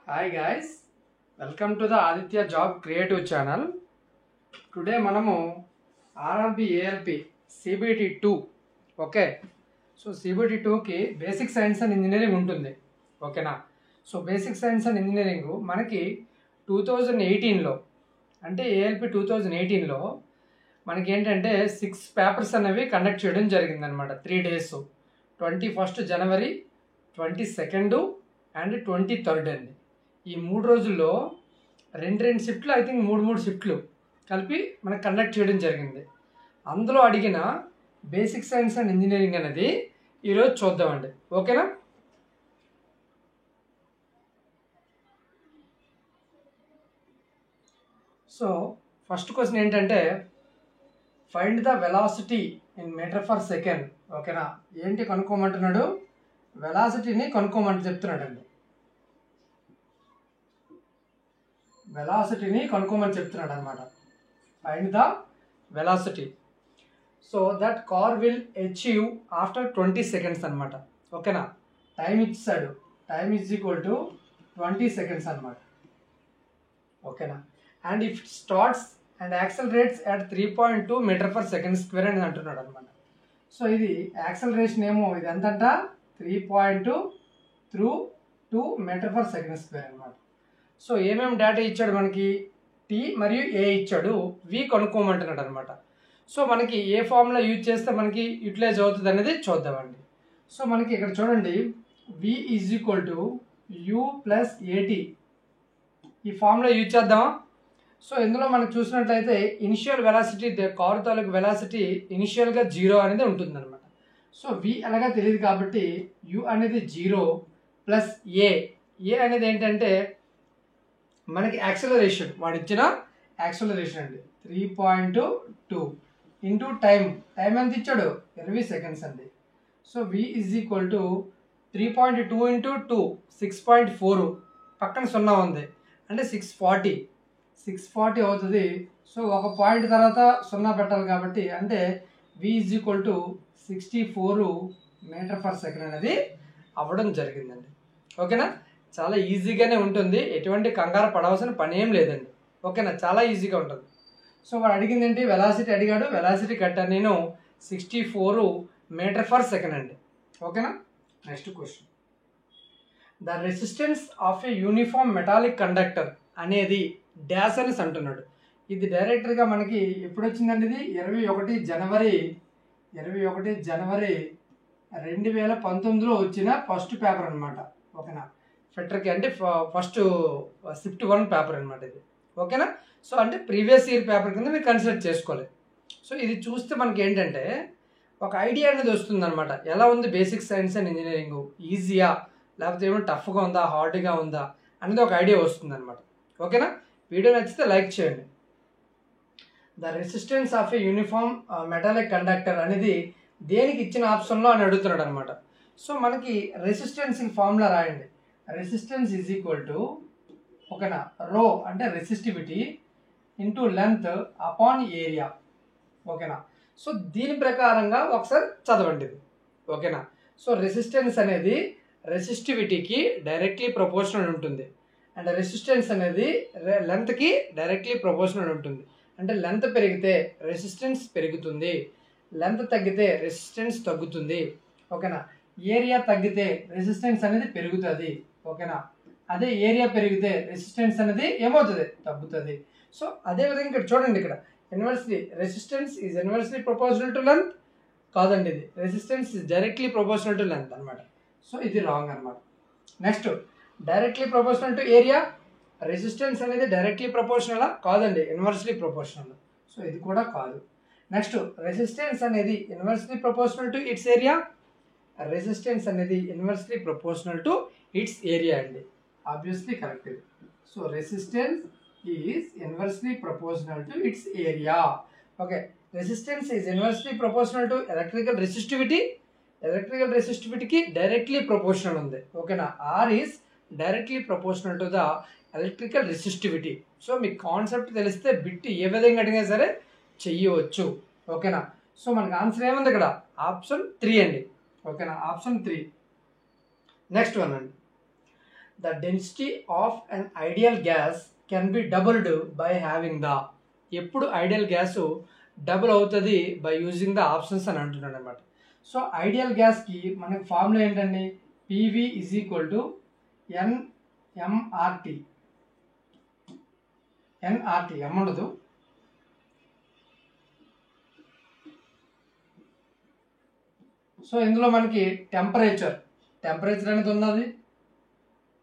Hi guys, welcome to the Aditya Job Creative channel. Today మనము RRB ALP CBT 2 okay. So CBT 2కి basic science and engineering ఉంటుంది ఓకేనా. So basic science and engineering మనకి 2018లో అంటే ALP 2018లో మనకి ఏంటంటే 6 papers అనేవి కండక్ట్ చేయడం జరిగిందనమాట. 3 days 21st January, 22nd and 23rd అండి. ఈ 3 రోజుల్లో రెండు షిఫ్ట్లు, ఐ థింక్ 3 షిఫ్ట్లు కలిపి మనకు కండక్ట్ చేయడం జరిగింది. అందులో అడిగిన బేసిక్ సైన్స్ అండ్ ఇంజనీరింగ్ అనేది ఈరోజు చూద్దామండి ఓకేనా. సో ఫస్ట్ క్వశ్చన్ ఏంటంటే find the velocity in meter for second ఓకేనా. ఏంటి కనుక్కోమంటున్నాడు? వెలాసిటీని కనుక్కోమంటూ చెప్తున్నాడు అండి. వెలాసిటీని కనుక్కోమని చెప్తున్నాడు అనమాట. Find the velocity. So that car will achieve after 20 seconds అనమాట ఓకేనా. టైం ఇచ్చాడు, time is equal to 20 seconds అనమాట ఓకేనా. And if starts and accelerates at 3.2 meter/second² అని అంటున్నాడు అనమాట. సో ఇది యాక్సలరేషన్ ఏమో ఇది ఎంతంట 3.2 through 2 meter/second² అనమాట. సో ఏమేమి డేటా ఇచ్చాడు మనకి? టీ మరియు ఏ ఇచ్చాడు, వి కనుక్కోమంటున్నాడు అనమాట. సో మనకి ఏ ఫార్ములా యూజ్ చేస్తే మనకి యూటిలైజ్ అవుతుంది అనేది చూద్దామండి. సో మనకి ఇక్కడ చూడండి, v is equal to u plus A T, ఈ ఫార్ములా యూజ్ చేద్దామా? సో ఇందులో మనం చూసినట్లయితే ఇనిషియల్ వెలాసిటీ, కారు తాలూకు వెలాసిటీ ఇనిషియల్గా 0 అనేది ఉంటుంది అనమాట. సో వి అలాగా తెలియదు కాబట్టి యు అనేది 0 ప్లస్ ఏ అనేది ఏంటంటే మనకి యాక్సలరేషన్, వాడు ఇచ్చిన యాక్సలరేషన్ అండి 3.2 ఇంటూ టైం ఎంత ఇచ్చాడు 20 seconds అండి. So v is equal to 3.2 into 2 6.4, పక్కన 0 ఉంది అంటే 640 అవుతుంది. సో ఒక పాయింట్ తర్వాత 0 పెట్టాలి కాబట్టి అంటే వి ఈజ్ ఈక్వల్ టు 64 meter/second అనేది అవ్వడం జరిగిందండి ఓకేనా. చాలా ఈజీగానే ఉంటుంది, ఎటువంటి కంగారు పడవలసిన పని ఏం లేదండి ఓకేనా, చాలా ఈజీగా ఉంటుంది. సో వాడు అడిగింది ఏంటి? వెలాసిటీ అడిగాడు, వెలాసిటీ కట్టాను నేను 64 meter/second అండి ఓకేనా. Next question, the resistance of a uniform metallic conductor అనేది డాష్ అని అంటున్నాడు. ఇది డైరెక్ట్గా మనకి ఎప్పుడు వచ్చిందండి? ఇది 21 జనవరి 2019లో వచ్చిన ఫస్ట్ పేపర్ అనమాట ఓకేనా. ఫెటర్కి అంటే ఫస్ట్ షిఫ్ట్ 1 పేపర్ అనమాట ఇది ఓకేనా. సో అంటే ప్రీవియస్ ఇయర్ పేపర్ కింద మీరు కన్సిడర్ చేసుకోవాలి. సో ఇది చూస్తే మనకి ఏంటంటే ఒక ఐడియా అనేది వస్తుంది అనమాట. ఎలా ఉంది బేసిక్ సైన్స్ అండ్ ఇంజనీరింగ్, ఈజీయా లేకపోతే ఏమో టఫ్గా ఉందా, హార్డ్గా ఉందా అనేది ఒక ఐడియా వస్తుంది అనమాట ఓకేనా. వీడియో నచ్చితే లైక్ చేయండి. The resistance of a uniform metallic conductor అనేది దేనికి ఇచ్చిన ఆప్షన్లో అని అడుగుతున్నాడు అనమాట. సో మనకి రెసిస్టెన్స్కి ఫార్ములా రాయండి. రెసిస్టెన్స్ ఈజ్ ఈక్వల్ టు ఓకేనా, రో అంటే resistivity into length upon area ఓకేనా. సో దీని ప్రకారంగా ఒకసారి చదవండి ఇది ఓకేనా. సో రెసిస్టెన్స్ అనేది రెసిస్టివిటీకి డైరెక్ట్లీ ప్రపోర్షనల్ ఉంటుంది, అండ్ రెసిస్టెన్స్ అనేది లెంత్కి డైరెక్ట్లీ ప్రపోర్షనల్ ఉంటుంది. అంటే లెంత్ పెరిగితే రెసిస్టెన్స్ పెరుగుతుంది, లెంత్ తగ్గితే రెసిస్టెన్స్ తగ్గుతుంది ఓకేనా. ఏరియా తగ్గితే రెసిస్టెన్స్ అనేది పెరుగుతుంది ఓకేనా. అదే ఏరియా పెరిగితే రెసిస్టెన్స్ అనేది ఏమవుతుంది? తగ్గుతుంది. సో అదేవిధంగా ఇక్కడ చూడండి, ఇక్కడ inversely resistance is inversely proportional to length కాదండి, ఇది resistance is directly proportional to length అనమాట. సో ఇది రాంగ్ అనమాట. Next directly proportional to area, resistance అనేది డైరెక్ట్లీ ప్రపోర్షనలా? కాదండి, ఇన్వర్స్లీ ప్రపోర్షనల్. సో ఇది కూడా కాదు. నెక్స్ట్ రెసిస్టెన్స్ అనేది inversely proportional to its area, resistance అనేది inversely proportional to its area అండి. ఆబ్వియస్లీ కరెక్ట్ ఇది. So resistance is inversely proportional to its area okay. Resistance is inversely proportional to electrical రెసిస్టివిటీకి directly proportional ఉంది ఓకేనా. R is directly proportional to the electrical resistivity. So మీకు concept తెలిస్తే bit ఏ విధంగా అడిగినా సరే చెయ్యవచ్చు ఓకేనా. సో మనకి ఆన్సర్ ఏముంది ఇక్కడ? ఆప్షన్ 3 అండి ఓకేనా, ఆప్షన్ 3. నెక్స్ట్ వన్ అండి, the density of an ideal gas can be doubled by having the. ఎప్పుడు ఐడియల్ గ్యాస్ డబుల్ అవుతుంది బై యూజింగ్ ద ఆప్షన్స్ అని అంటున్నాడు అనమాట. సో ఐడియల్ గ్యాస్కి మనకి ఫార్ములా ఏంటండి, P V is equal to N M R T. N R T M ఉండదు, సో ఇందులో మనకి టెంపరేచర్ అనేది ఉన్నది,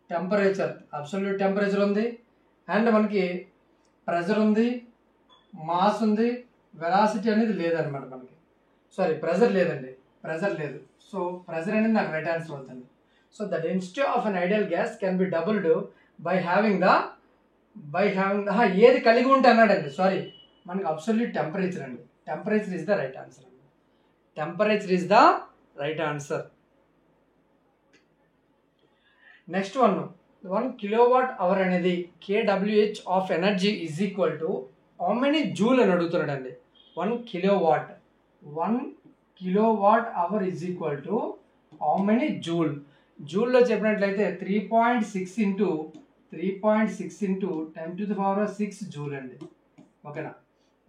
టెంపరేచర్ అబ్సల్యూట్ టెంపరేచర్ ఉంది, అండ్ మనకి ప్రెజర్ ఉంది, మాస్ ఉంది, వెలాసిటీ అనేది లేదనమాట మనకి. సారీ ప్రెజర్ లేదండి, ప్రెజర్ లేదు. సో ప్రెజర్ అనేది నాకు రైట్ ఆన్సర్ అవుతుంది. So the density of an ideal gas can be doubled by having the ఏది కలిగి ఉంటే అన్నాడండి, సారీ మనకి అబ్సల్యూట్ టెంపరేచర్ అండి. Temperature is the right answer అండి. Temperature is the right answer. Next 1 kilowatt hour అనేది K W H of energy is equal to how many joule అని అడుగుతున్నాడు అండి. 1 kilowatt hour is equal to how many joule. జూల్లో చెప్పినట్లయితే 3.6 into 10⁶ joule అండి. ఓకేనా,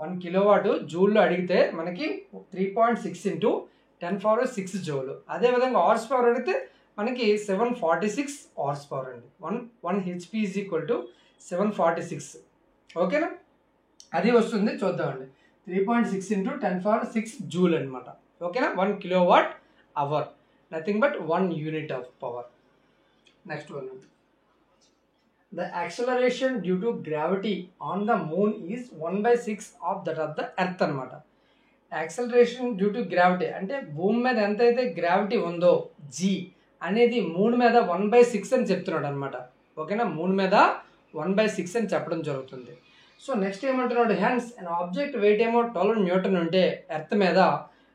1 kilowatt జూల్లో అడిగితే మనకి 3.6 ఇంటూ 10⁶ జూల్. అదేవిధంగా హార్స్ పవర్ అడిగితే మనకి 746 హార్స్ పవర్ అండి. 1 హెచ్పి ఈజ్ ఈక్వల్ టు 746. ఓకేనా, అది వస్తుంది చూద్దామండి. 3.6 ఇంటూ 10⁶ జూల్ అనమాట. ఓకేనా, 1 kilowatt hour, nothing but 1 unit of power. Next 1, the acceleration due to gravity on the moon is 1/6 of that of the earth అనమాట. యాక్సలరేషన్ డ్యూ టు గ్రావిటీ అంటే భూమి మీద ఎంతైతే గ్రావిటీ ఉందో జీ అనేది మూన్ మీద 1/6 అని చెప్తున్నాడు అనమాట. ఓకేనా, మూన్ మీద 1/6 అని చెప్పడం జరుగుతుంది. సో నెక్స్ట్ ఏమంటున్నాడు, హెన్స్ అండ్ ఆబ్జెక్ట్ వెయిట్ ఏమో 12 న్యూటన్ ఉంటే ఎర్త్ మీద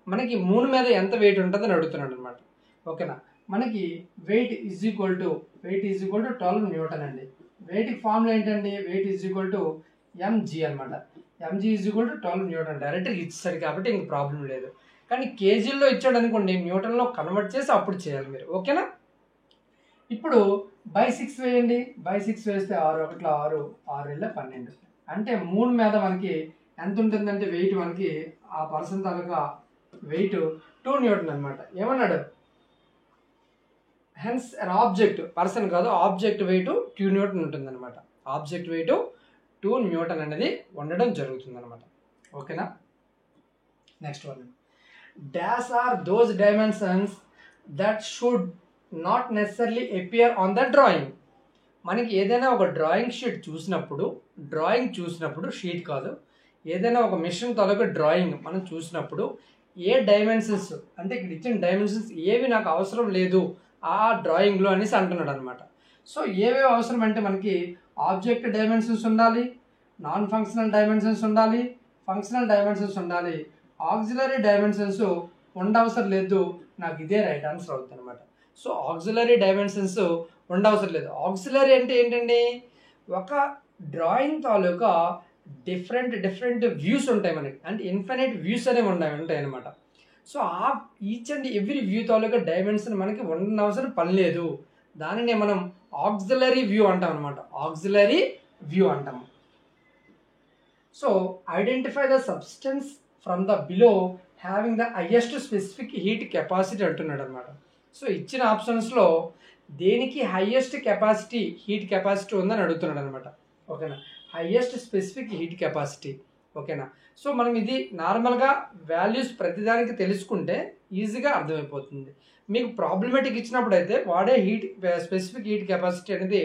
మనకి మూన్ మీద ఎంత వెయిట్ ఉంటుందని అడుగుతున్నాడు అనమాట. ఓకేనా, మనకి weight is equal to 12 newton అండి. వెయిట్కి ఫార్ములా ఏంటండి, weight is equal to M G అనమాట. M G is equal to 12 newton. డైరెక్ట్గా ఇచ్చాడు కాబట్టి ఇంక ప్రాబ్లం లేదు. కానీ కేజీల్లో ఇచ్చాడు అనుకోండి, న్యూటన్లో కన్వర్ట్ చేసి అప్పుడు చేయాలి మీరు. ఓకేనా, ఇప్పుడు బై 6 వేయండి. బై 6 వేస్తే 6 1 6 6 1 12 అంటే మూన్ మీద మనకి ఎంత ఉంటుందంటే వెయిట్ మనకి ఆ పర్సన్ తాలూకా వెయిట్ 2 న్యూటన్ అనమాట. ఏమన్నాడు, హెన్స్ అన్ ఆబ్జెక్ట్, పర్సన్ కాదు, ఆబ్జెక్ట్ వెయిట్ 2 న్యూటన్ ఉంటుంది అనమాట. ఆబ్జెక్ట్ వెయిట్ 2 న్యూటన్ అనేది ఉండడం జరుగుతుంది అనమాట. ఓకేనా, next 1, dash or those dimensions that should not necessarily appear on the drawing. మనకి ఏదైనా ఒక డ్రాయింగ్ షీట్ చూసినప్పుడు షీట్ కాదు, ఏదైనా ఒక మిషన్ తాలూకా డ్రాయింగ్ మనం చూసినప్పుడు ఏ డైమెన్షన్స్ అంటే ఇక్కడ ఇచ్చిన డైమెన్షన్స్ ఏవి నాకు అవసరం లేదు ఆ డ్రాయింగ్లో అనేసి అంటున్నాడు అనమాట. సో ఏవేవి అవసరం అంటే మనకి ఆబ్జెక్ట్ డైమెన్షన్స్ ఉండాలి, నాన్ ఫంక్షనల్ డైమెన్షన్స్ ఉండాలి, ఫంక్షనల్ డైమెన్షన్స్ ఉండాలి, ఆక్సిలరీ డైమెన్షన్స్ ఉండవసరం లేదు. నాకు ఇదే రైట్ ఆన్సర్ అవుతుంది అనమాట. సో ఆక్సిలరీ డైమెన్షన్స్ ఉండవసరం లేదు. ఆక్సిలరీ అంటే ఏంటండి, ఒక డ్రాయింగ్ తాలూకా డిఫరెంట్ వ్యూస్ ఉంటాయి మనకి, అంటే ఇన్ఫినిట్ వ్యూస్ అనేవి ఉంటాయి అనమాట. సో ఆ each and every view taluka dimension మనకి ఉండనవసరం పని లేదు. దానినే మనం ఆక్సిలరీ వ్యూ అంటాం అనమాట. ఆక్సిలరీ వ్యూ అంటాము. So identify the substance from the below having the highest specific heat capacity అంటున్నాడు అనమాట. సో ఇచ్చిన ఆప్షన్స్లో దేనికి హైయెస్ట్ హీట్ కెపాసిటీ ఉందని అడుగుతున్నాడు అనమాట. ఓకేనా, హైయెస్ట్ స్పెసిఫిక్ హీట్ కెపాసిటీ. ఓకేనా, సో మనం ఇది నార్మల్గా వాల్యూస్ ప్రతిదానికి తెలుసుకుంటే ఈజీగా అర్థమైపోతుంది. మీకు ప్రాబ్లమేటిక్ ఇచ్చినప్పుడు అయితే వాడే స్పెసిఫిక్ హీట్ కెపాసిటీ అనేది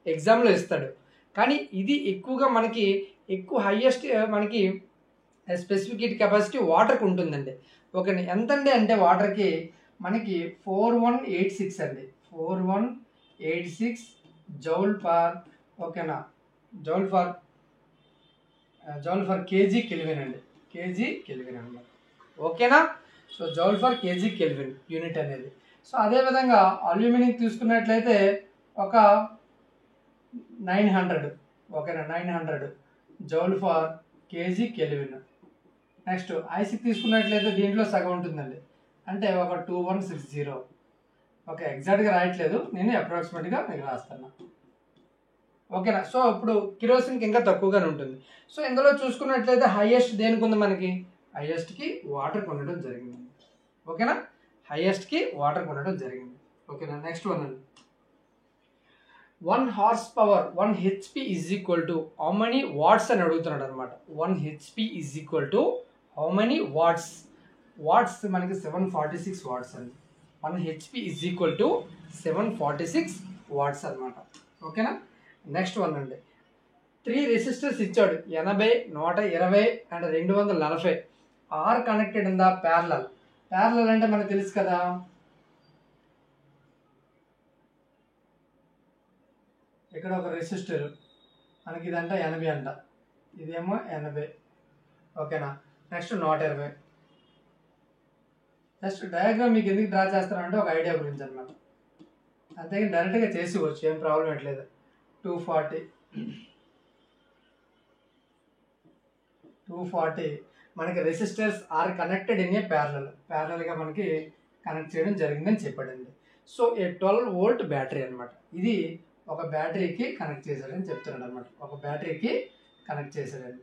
ఎగ్జామ్లో ఇస్తాడు. కానీ ఇది ఎక్కువగా మనకి హైయెస్ట్ మనకి స్పెసిఫిక్ హీట్ కెపాసిటీ వాటర్కి ఉంటుందండి. ఓకేనా, ఎంతండి అంటే వాటర్కి మనకి 4186 అండి. 4186 జౌల్ ఫర్, ఓకేనా, జౌల్ ఫర్ కేజీ కెల్విన్ అండి. కేజీ కెల్విన్ అనమాట. ఓకేనా, so joule per KG kelvin unit అనేది. సో అదేవిధంగా అల్యూమినియం తీసుకున్నట్లయితే ఒక 900, ఓకేనా, 900 joule per KG kelvin. Next ఐసిక్ తీసుకున్నట్లయితే దీంట్లో సగం ఉంటుందండి, అంటే ఒక 2160, ఓకే, ఎగ్జాక్ట్గా రాయట్లేదు, నేను అప్రాక్సిమేట్గా మీకు రాస్తాను. ఓకేనా. సో ఇప్పుడు కిరోసిన్కి ఇంకా తక్కువగానే ఉంటుంది. సో ఇందులో చూసుకున్నట్లయితే హైయెస్ట్ దేనికి ఉంది మనకి, హైయెస్ట్కి వాటర్ కొనడం జరిగింది. ఓకేనా, హైయెస్ట్కి వాటర్ కొనడం జరిగింది. ఓకేనా. నెక్స్ట్ వన్ అండి, 1 horsepower 1 HP is equal to how many watts అని అడుగుతున్నాడు అనమాట. 1 HP is equal to how many watts. Watts మనకి 746 వాట్స్ అండి. 1 HP is equal to 746 watts అనమాట. ఓకేనా. నెక్స్ట్ వన్ అండి, 3 రెసిస్టర్స్ ఇచ్చాడు, 80, 120 and 240 are connected in the parallel. Parallel అంటే మనకు తెలుసు కదా, ఇక్కడ ఒక రెసిస్టర్ మనకి ఇదంట 80 అంట, ఇదేమో 80. ఓకేనా. నెక్స్ట్ 120. జస్ట్ డయాగ్రామ్ మీకు ఎందుకు డ్రా చేస్తారంటే ఒక ఐడియా గురించి అనమాట, అంతేగాని డైరెక్ట్గా చేసివచ్చు, ఏం ప్రాబ్లం ఎట్లేదు. 240 మనకి resistors are connected in a ప్యారలల్గా మనకి కనెక్ట్ చేయడం జరిగిందని చెప్పాడండి. సో ఏ 12 వోల్ట్ బ్యాటరీ అనమాట, ఇది ఒక బ్యాటరీకి కనెక్ట్ చేశాడని చెప్తున్నాడు అనమాట. ఒక బ్యాటరీకి కనెక్ట్ చేశాడండి.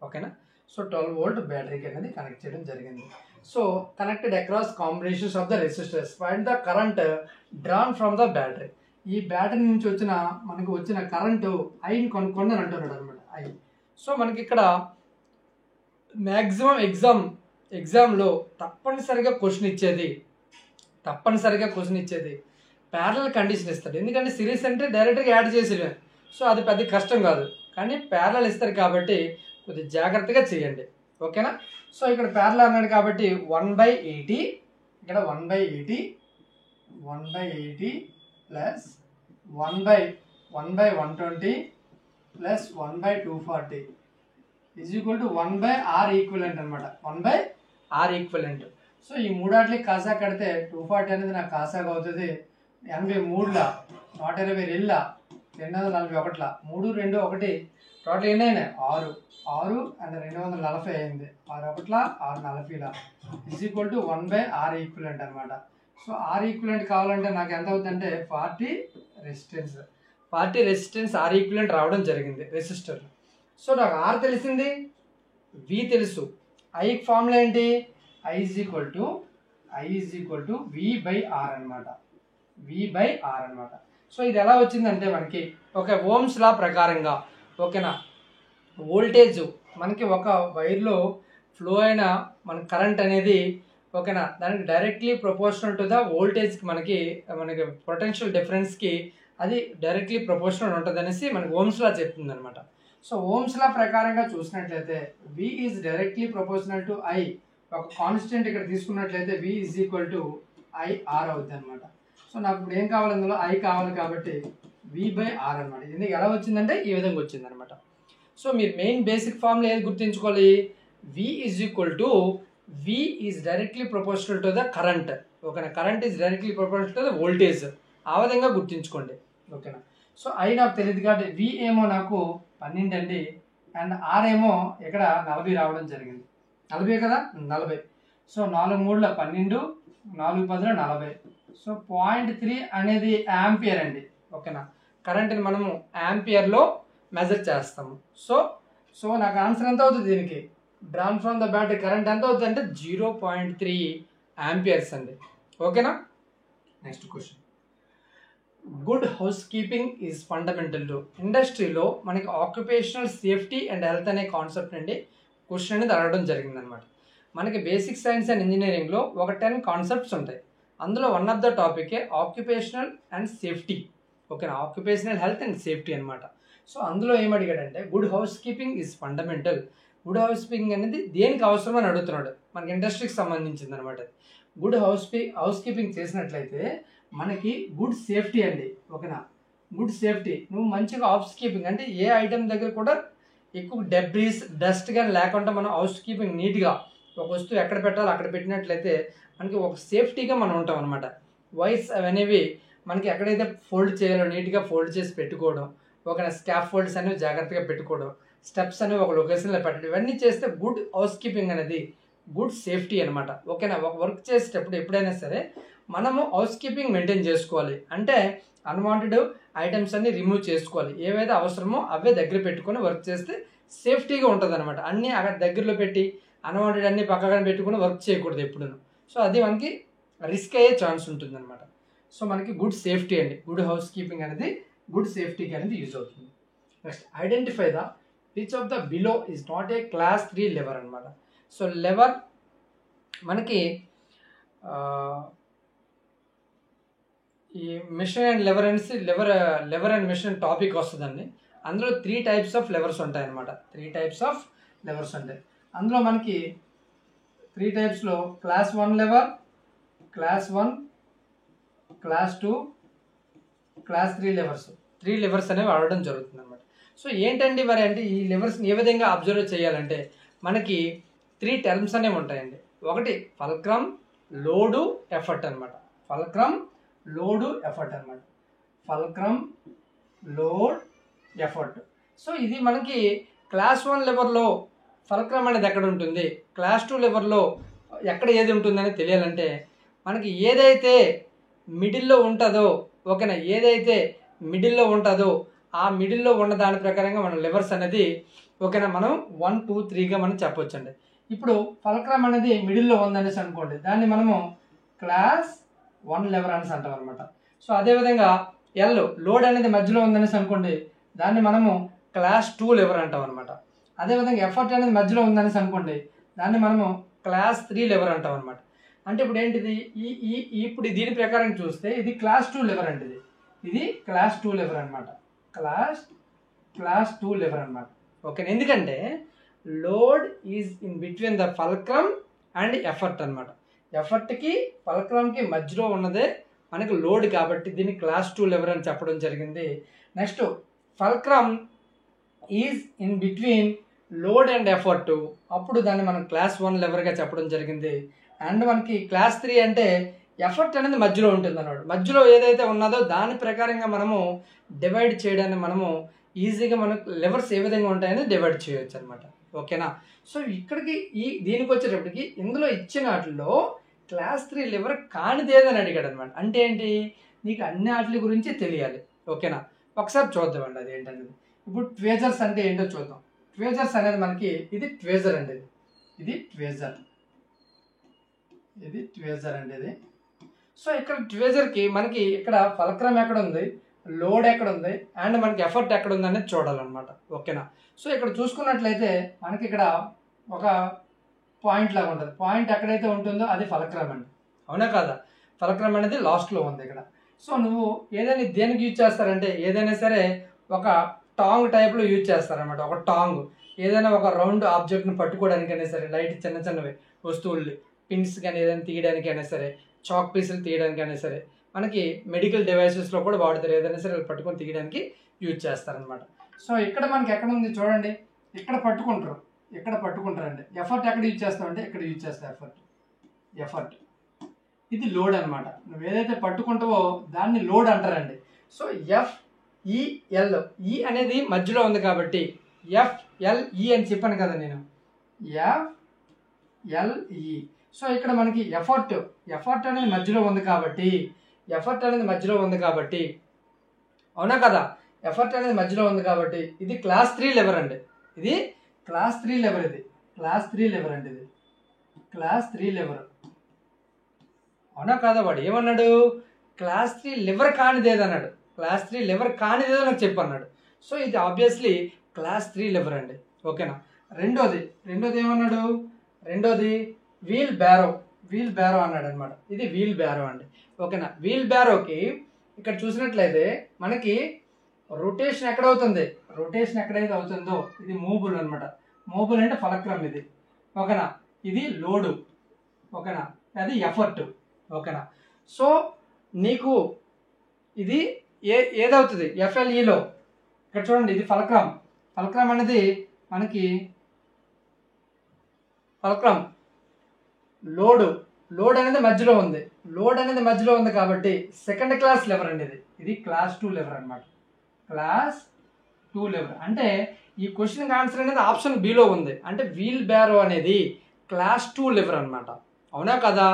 ఓకేనా. సో 12 వోల్ట్ బ్యాటరీకి అనేది కనెక్ట్ చేయడం జరిగింది. So connected across combinations of the resistors, find the current drawn from the battery. ఈ బ్యాటరీ నుంచి మనకి వచ్చిన కరెంటు ఐని కనుక్కోండి అని అంటున్నాడు అనమాట, ఐ. సో మనకి ఇక్కడ మ్యాక్సిమం ఎగ్జామ్లో తప్పనిసరిగా క్వశ్చన్ ఇచ్చేది ప్యారలల్ కండిషన్ ఇస్తాడు. ఎందుకంటే సిరీస్ అంటే డైరెక్ట్గా యాడ్ చేసేవే, సో అది పెద్ద కష్టం కాదు. కానీ ప్యారలల్ ఇస్తారు కాబట్టి కొద్దిగా జాగ్రత్తగా చేయండి. ఓకేనా. సో ఇక్కడ ప్యారలల్ అన్నాడు కాబట్టి 1/80, ఇక్కడ 1/80 plus 1/120 plus 1/240 is equal to 1/R equivalent అనమాట. 1/R equivalent. సో ఈ మూడాట్లకి కాసా కడితే 240 అనేది నాకు కాసాగా అవుతుంది. 83ల 120 241 3 2 1 టోటల్ ఎన్ని అయినాయి, 6 అండ్ 240 అయింది. 6 1 6 40 is equal to 1/R equivalent అనమాట. సో ఆర్ ఈక్వలెంట్ కావాలంటే నాకు ఎంత అవుతుందంటే 40 రెసిస్టెన్స్ ఆర్ ఈక్వలెంట్ రావడం జరిగింది రెసిస్టర్. సో నాకు ఆర్ తెలిసింది, వి తెలుసు, ఐకి ఫార్ములా ఏంటి, I is equal to V/R అనమాట. సో ఇది ఎలా వచ్చిందంటే మనకి ఒక ఓమ్స్ లా ప్రకారంగా, ఓకేనా, వోల్టేజ్ మనకి ఒక వైర్లో ఫ్లో అయిన మన కరెంట్ అనేది, ఓకేనా, దానికి డైరెక్ట్లీ ప్రపోర్షనల్ టు ద వోల్టేజ్కి మనకి పొటెన్షియల్ డిఫరెన్స్కి అది డైరెక్ట్లీ ప్రపోర్షనల్ ఉంటుంది అనేసి మనకి ఓమ్స్ లా చెప్తుంది అనమాట. సో ఓమ్స్ లా ప్రకారంగా చూసినట్లయితే V is directly proportional to I. ఒక కాన్స్టెంట్ ఇక్కడ తీసుకున్నట్లయితే V is equal to IR అవుతుంది అనమాట. సో నాకు ఇప్పుడు ఏం కావాలి, అందులో I కావాలి కాబట్టి V/R అనమాట. ఇది ఎలా వచ్చిందంటే ఈ విధంగా వచ్చింది అనమాట. సో మీరు మెయిన్ బేసిక్ ఫార్ములా ఏది గుర్తుంచుకోవాలి, V is directly proportional to the current. ఓకేనా, current is directly proportional to the voltage. ఆ విధంగా గుర్తుంచుకోండి. ఓకేనా. సో I నాకు తెలియదు కాబట్టి V ఏమో నాకు 12 అండి, అండ్ R ఏమో ఇక్కడ 40 రావడం జరిగింది. 40 కదా, 40. సో 4 3 12, 4 10 40. సో 0.3 అనేది యాంపియర్ అండి. ఓకేనా, కరెంట్ని మనము యాంపియర్లో మెజర్ చేస్తాము. సో నాకు ఆన్సర్ ఎంత అవుతుంది దీనికి, drawn from the battery current ఎంత అవుతుంది అంటే 0.3 యాంపియర్స్ అండి. ఓకేనా. Next question, good house keeping is fundamental to. ఇండస్ట్రీలో మనకి ఆక్యుపేషనల్ సేఫ్టీ అండ్ హెల్త్ అనే కాన్సెప్ట్ అండి క్వశ్చన్ అనేది అడగడం జరిగిందనమాట. మనకి బేసిక్ సైన్స్ అండ్ ఇంజనీరింగ్లో ఒక 10 కాన్సెప్ట్స్ ఉంటాయి. అందులో వన్ ఆఫ్ ద టాపికే ఆక్యుపేషనల్ అండ్ సేఫ్టీ. ఓకేనా, ఆక్యుపేషనల్ హెల్త్ అండ్ సేఫ్టీ అనమాట. సో అందులో ఏమడిగాడంటే good house keeping is fundamental. Good house keeping అనేది దేనికి అవసరం అని అడుగుతున్నాడు, మనకి ఇండస్ట్రీకి సంబంధించింది అనమాట. గుడ్ హౌస్ కీపింగ్ చేసినట్లయితే మనకి గుడ్ సేఫ్టీ అండి. ఓకేనా, గుడ్ సేఫ్టీ. నువ్వు మంచిగా హౌస్ కీపింగ్ అంటే ఏ ఐటెం దగ్గర కూడా ఎక్కువ డెబ్రీస్ డస్ట్ కానీ లేకుండా మనం హౌస్ కీపింగ్ నీట్గా ఒక వస్తువు ఎక్కడ పెట్టాలో అక్కడ పెట్టినట్లయితే మనకి ఒక సేఫ్టీగా మనం ఉంటాం అనమాట. వైర్స్ అవనేవి మనకి ఎక్కడైతే ఫోల్డ్ చేయాలో నీట్గా ఫోల్డ్ చేసి పెట్టుకోవడం, ఒక స్కాఫ్ ఫోల్డ్స్ అనేవి జాగ్రత్తగా పెట్టుకోవడం, స్టెప్స్ అనేవి ఒక లొకేషన్లో పెట్టడం, ఇవన్నీ చేస్తే గుడ్ హౌస్ కీపింగ్ అనేది గుడ్ సేఫ్టీ అనమాట. ఓకేనా. ఒక వర్క్ చేసేటప్పుడు ఎప్పుడైనా సరే మనము హౌస్ కీపింగ్ మెయింటైన్ చేసుకోవాలి. అంటే అన్వాంటెడ్ ఐటమ్స్ అన్ని రిమూవ్ చేసుకోవాలి. ఏవైతే అవసరమో అవే దగ్గర పెట్టుకొని వర్క్ చేస్తే సేఫ్టీగా ఉంటుంది అనమాట. అన్నీ అక్కడ దగ్గరలో పెట్టి అన్వాంటెడ్ అన్ని పక్కన పెట్టుకుని వర్క్ చేయకూడదు ఎప్పుడు. సో అది మనకి రిస్క్ అయ్యే ఛాన్స్ ఉంటుంది అనమాట. సో మనకి గుడ్ సేఫ్టీ అండి, గుడ్ హౌస్ కీపింగ్ అనేది గుడ్ సేఫ్టీకి అనేది యూజ్ అవుతుంది. Next identify the which of the below is not a class 3 lever అనమాట. సో లెవర్ మనకి ఈ మిషన్ అండ్ లెవర్ అనేసి లెవర్ అండ్ మిషన్ టాపిక్ వస్తుందండి. అందులో 3 టైప్స్ ఆఫ్ లెవర్స్ ఉంటాయి అనమాట. 3 టైప్స్ ఆఫ్ లెవర్స్ ఉంటాయి. అందులో మనకి 3 టైప్స్లో class 1 lever, class 1, class 2, class 3 levers, 3 levers అనేవి వాడడం జరుగుతుంది అనమాట. సో ఏంటండి మరి అంటే ఈ లెవర్స్ని ఏ విధంగా అబ్జర్వ్ చేయాలంటే మనకి 3 టర్మ్స్ అనేవి ఉంటాయండి. ఒకటి ఫల్క్రమ్, లోడు, ఎఫర్ట్ అనమాట. ఫల్క్రమ్, లోడు, ఎఫర్ట్ అనమాట. Fulcrum, load, effort. సో ఇది మనకి క్లాస్ 1 లెవర్లో ఫల్క్రమ్ అనేది ఎక్కడ ఉంటుంది, క్లాస్ 2 లెవర్లో ఎక్కడ ఏది ఉంటుందని తెలియాలంటే మనకి ఏదైతే మిడిల్లో ఉంటుందో, ఓకేనా, ఏదైతే మిడిల్లో ఉంటుందో ఆ మిడిల్లో ఉన్న దాని ప్రకారంగా మనం లెవర్స్ అనేది ఓకేనా మనం 1, 2, 3గా మనం చెప్పవచ్చండి. ఇప్పుడు ఫల్క్రమ్ అనేది మిడిల్లో ఉందనేసి అనుకోండి, దాన్ని మనము క్లాస్ 1 లెవర్ అనేసి అంటాం అనమాట. సో అదేవిధంగా లోడ్ అనేది మధ్యలో ఉందనేసి అనుకోండి, దాన్ని మనము క్లాస్ 2 లెవర్ అంటాం అనమాట. అదేవిధంగా ఎఫర్ట్ అనేది మధ్యలో ఉందనేసి అనుకోండి, దాన్ని మనము క్లాస్ 3 లెవర్ అంటాం అనమాట. అంటే ఇప్పుడు ఏంటిది ఇప్పుడు దీని ప్రకారం చూస్తే ఇది క్లాస్ 2 లెవర్ అండి. ఇది క్లాస్ 2 లెవర్ అనమాట. క్లాస్ 2 లెవర్ అనమాట. ఓకే, ఎందుకంటే load is in between the fulcrum and effort అనమాట. ఎఫర్ట్కి ఫల్క్రమ్కి మధ్యలో ఉన్నదే మనకి లోడ్ కాబట్టి దీన్ని క్లాస్ 2 లెవర్ అని చెప్పడం జరిగింది. Next fulcrum is in between load and effort, అప్పుడు దాన్ని మనం క్లాస్ 1 లెవర్గా చెప్పడం జరిగింది. అండ్ మనకి క్లాస్ 3 అంటే ఎఫర్ట్ అనేది మధ్యలో ఉంటుంది అన్నమాట. మధ్యలో ఏదైతే ఉన్నదో దాని ప్రకారంగా మనము డివైడ్ చేయడాన్ని మనము ఈజీగా మనకు లెవర్స్ ఏ విధంగా ఉంటాయని డివైడ్ చేయవచ్చు అనమాట. ఓకేనా. సో ఇక్కడికి దీనికి వచ్చేటప్పటికి ఇందులో ఇచ్చిన వాటిల్లో క్లాస్ 3 లెవర్ కానిదేదని అడిగాడు అనమాట. అంటే ఏంటి, నీకు అన్ని వాటి గురించి తెలియాలి. ఓకేనా, ఒకసారి చూద్దామండి అది ఏంటనేది. ఇప్పుడు ట్వేజర్స్ అంటే ఏంటో చూద్దాం. ట్వేజర్స్ అనేది మనకి ఇది ట్వేజర్ అండి. ఇది ట్వేజర్ అండి ఇది. సో ఇక్కడ ట్వేజర్కి మనకి ఇక్కడ ఫల్క్రమ్ ఎక్కడ ఉంది, లోడ్ ఎక్కడ ఉంది, అండ్ మనకి ఎఫర్ట్ ఎక్కడ ఉంది అనేది చూడాలన్నమాట. ఓకేనా. సో ఇక్కడ చూసుకున్నట్లయితే మనకి ఇక్కడ ఒక పాయింట్ లాగా ఉంటుంది. పాయింట్ ఎక్కడైతే ఉంటుందో అది ఫల్క్రమ్ అండి, అవునా కాదా. ఫల్క్రమ్ అనేది లాస్ట్లో ఉంది ఇక్కడ. సో నువ్వు ఏదైనా దేనికి యూజ్ చేస్తారంటే ఏదైనా సరే ఒక టాంగ్ టైప్లో యూజ్ చేస్తారనమాట. ఒక టాంగ్ ఏదైనా ఒక రౌండ్ ఆబ్జెక్ట్ని పట్టుకోవడానికైనా సరే, లైట్ చిన్నవి వస్తువులు పిన్స్ కానీ ఏదైనా తీయడానికైనా సరే, చాక్ పీసులు తీయడానికైనా సరే, మనకి మెడికల్ డివైసెస్లో కూడా వాడతారు. ఏదైనా సరే పట్టుకొని తీయడానికి యూజ్ చేస్తారనమాట. సో ఇక్కడ మనకి ఎక్కడ ఉంది చూడండి, ఇక్కడ పట్టుకుంటారండి. ఎఫర్ట్ ఎక్కడ యూజ్ చేస్తామంటే ఇక్కడ యూజ్ చేస్తాం. ఎఫర్ట్ ఇది లోడ్ అనమాట. నువ్వు ఏదైతే పట్టుకుంటావో దాన్ని లోడ్ అంటారండి. సో FEL ఈ అనేది మధ్యలో ఉంది కాబట్టి FLE అని చెప్పాను కదా నేను, FLE. సో ఇక్కడ మనకి ఎఫర్ట్ అనేది మధ్యలో ఉంది కాబట్టి అవునా కదా, ఎఫర్ట్ అనేది మధ్యలో ఉంది కాబట్టి ఇది క్లాస్ 3 లెవర్ అండి. ఇది క్లాస్ 3 లెవర్. ఇది క్లాస్ 3 లెవర్ అండి. ఇది క్లాస్ 3 లెవర్, అవునా కాదా. వాడు ఏమన్నాడు, క్లాస్ 3 లెవర్ కానిదేది అన్నాడు. క్లాస్ 3 లెవర్ కానిదేదో నాకు చెప్పన్నాడు. సో ఇది ఆబ్వియస్లీ క్లాస్ 3 లెవర్ అండి. ఓకేనా. రెండోది ఏమన్నాడు, రెండోది వీల్ బ్యారో అన్నాడు అనమాట. ఇది వీల్ బ్యారో అండి. ఓకేనా. వీల్ బ్యారోకి ఇక్కడ చూసినట్లయితే మనకి రొటేషన్ ఎక్కడైతే అవుతుందో ఇది మూబుల్ అనమాట. మూబుల్ అంటే ఫల్క్రమ్ ఇది. ఓకేనా. ఇది లోడు. ఓకేనా. అది ఎఫర్ట్. ఓకేనా. సో నీకు ఇది ఏదవుతుంది FLEలో ఇక్కడ చూడండి, ఇది ఫల్క్రమ్ అనేది మనకి ఫల్క్రమ్ లోడ్ అనేది మధ్యలో ఉంది కాబట్టి సెకండ్ క్లాస్ లెవర్ అండి. ఇది క్లాస్ 2 లెవర్ అనమాట. క్లాస్ 2 లెవర్ అంటే ఈ క్వశ్చన్కి ఆన్సర్ అనేది ఆప్షన్ బిలో ఉంది. అంటే వీల్ బ్యారో అనేది క్లాస్ 2 లివర్ అనమాట. అవునా కదా?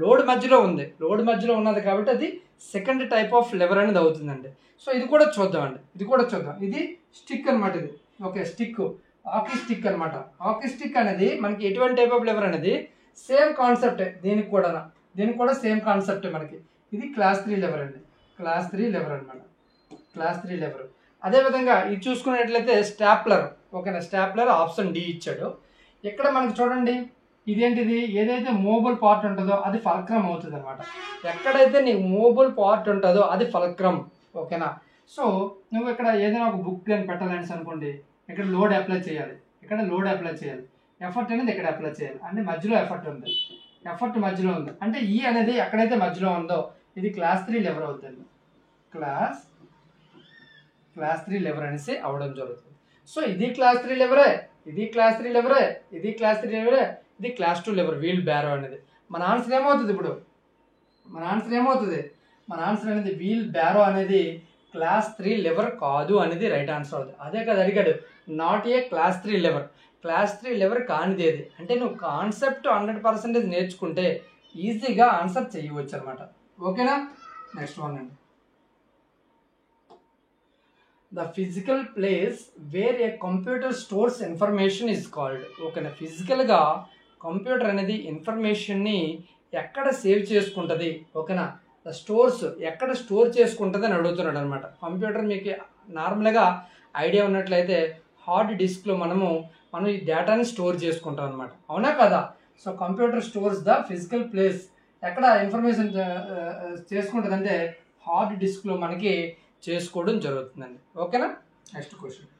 లోడ్ మధ్యలో ఉంది, లోడ్ మధ్యలో ఉన్నది కాబట్టి అది సెకండ్ టైప్ ఆఫ్ లివర్ అనేది అవుతుందండి. సో ఇది కూడా చూద్దామండి, ఇది స్టిక్ అనమాట. ఇది ఓకే, స్టిక్, హాకీ స్టిక్ అనమాట. హాకీ స్టిక్ అనేది మనకి ఎటువంటి టైప్ ఆఫ్ లివర్ అనేది సేమ్ కాన్సెప్టే, దీనికి కూడా సేమ్ కాన్సెప్టే మనకి. ఇది క్లాస్ 3 లివర్ అండి, క్లాస్ 3 లివర్ అనమాట, క్లాస్ 3 లివర్. అదేవిధంగా ఇది చూసుకున్నట్లయితే స్టాప్లర్. ఓకేనా, స్టాప్లర్ ఆప్షన్ డి ఇచ్చాడు. ఇక్కడ మనకి చూడండి, ఇదేంటిది, ఏదైతే మూవబుల్ పార్ట్ ఉంటుందో అది ఫల్క్రమ్ అవుతుంది అనమాట. ఎక్కడైతే నీకు మూవబుల్ పార్ట్ ఉంటుందో అది ఫల్క్రమ్. ఓకేనా, సో నువ్వు ఇక్కడ ఏదైనా ఒక బుక్ అని పెట్టాలని అనుకోండి, ఇక్కడ లోడ్ అప్లై చేయాలి, ఎఫర్ట్ అనేది ఇక్కడ అప్లై చేయాలి, అంటే మధ్యలో ఎఫర్ట్ మధ్యలో ఉంది, అంటే ఈ అనేది ఎక్కడైతే మధ్యలో ఉందో ఇది క్లాస్ 3 లివర్ అవుతుంది, క్లాస్ 3 లివర్ అనేసి అవడం జరుగుతుంది. సో ఇది క్లాస్ 3 లివరే, ఇది క్లాస్ 3 లివరే, ఇది క్లాస్ 3 లివరే, ఇది క్లాస్ 2 లివర్ వీల్ బ్యారో అనేది. మన ఆన్సర్ ఏమవుతుంది ఇప్పుడు? మన ఆన్సర్ అనేది వీల్ బ్యారో అనేది క్లాస్ 3 లివర్ కాదు అనేది రైట్ ఆన్సర్ అవుతుంది. అదే కదా అడిగాడు, not a class 3 liver. Class 3 liver కానిది ఏది అంటే నువ్వు కాన్సెప్ట్ 100% నేర్చుకుంటే ఈజీగా ఆన్సర్ చేయవచ్చు అనమాట. ఓకేనా, నెక్స్ట్ వన్ అండి. The physical place where a computer stores information is called. ఓకేనా, ఫిజికల్గా కంప్యూటర్ అనేది ఇన్ఫర్మేషన్ని ఎక్కడ సేవ్ చేసుకుంటుంది. ఓకేనా, ద స్టోర్స్ ఎక్కడ స్టోర్ చేసుకుంటుంది అని అడుగుతున్నాడు అనమాట. కంప్యూటర్ మీకు నార్మల్గా ఐడియా ఉన్నట్లయితే హార్డ్ డిస్క్లో మనం ఈ డేటాని స్టోర్ చేసుకుంటాం అనమాట. అవునా కదా? So computer stores the physical place, ఎక్కడ ఇన్ఫర్మేషన్ చేసుకుంటుంది అంటే హార్డ్ డిస్క్లో మనకి చేసుకోవడం జరుగుతుందండి. ఓకేనా, next question.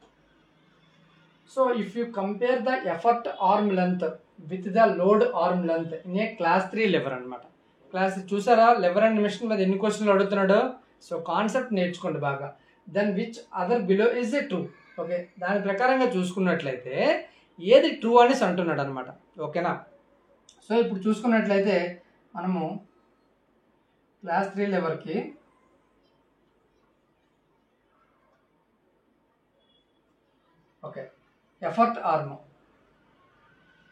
So if you compare the effort arm length with the load arm length in a class 3 lever అనమాట. క్లాస్ చూసారా, లివర్ అండ్ మిషన్ మీద ఎన్ని క్వశ్చన్లు అడుగుతున్నాడు. సో కాన్సెప్ట్ నేర్చుకోండి బాగా. Then which other below is a true. Okay, దాని ప్రకారంగా చూసుకున్నట్లయితే ఏది ట్రూ అనేసి అంటున్నాడు అనమాట. ఓకేనా, సో ఇప్పుడు చూసుకున్నట్లయితే మనము క్లాస్ 3 లివర్కి ఓకే ఎఫర్ట్ ఆర్మ్,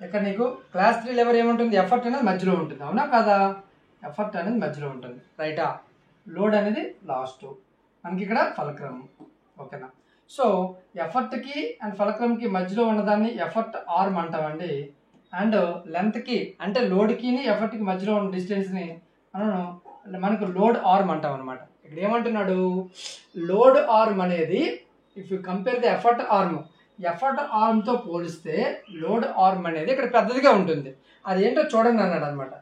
ఇక్కడ నీకు క్లాస్ 3 లివర్ ఏముంటుంది, ఎఫర్ట్ అనేది మధ్యలో ఉంటుంది. అవునా కదా? ఎఫర్ట్ అనేది మధ్యలో ఉంటుంది, రైటా. లోడ్ అనేది లాస్ట్, మనకి ఇక్కడ ఫల్క్రమ్. ఓకేనా, సో ఎఫర్ట్కి అండ్ ఫల్క్రమ్కి మధ్యలో ఉన్నదాన్ని ఎఫర్ట్ ఆర్మ్ అంటామండి. అండ్ లెంత్కి అంటే లోడ్కి ఎఫర్ట్కి మధ్యలో ఉన్న డిస్టెన్స్ని మనకు లోడ్ ఆర్మ్ అంటాం అనమాట. ఇక్కడ ఏమంటున్నాడు, లోడ్ ఆర్మ్ అనేది if you compare the effort ఆర్మ్తో పోలిస్తే లోడ్ ఆర్మ్ అనేది ఇక్కడ పెద్దదిగా ఉంటుంది. అదేంటో చూడండి అన్నాడు అనమాట.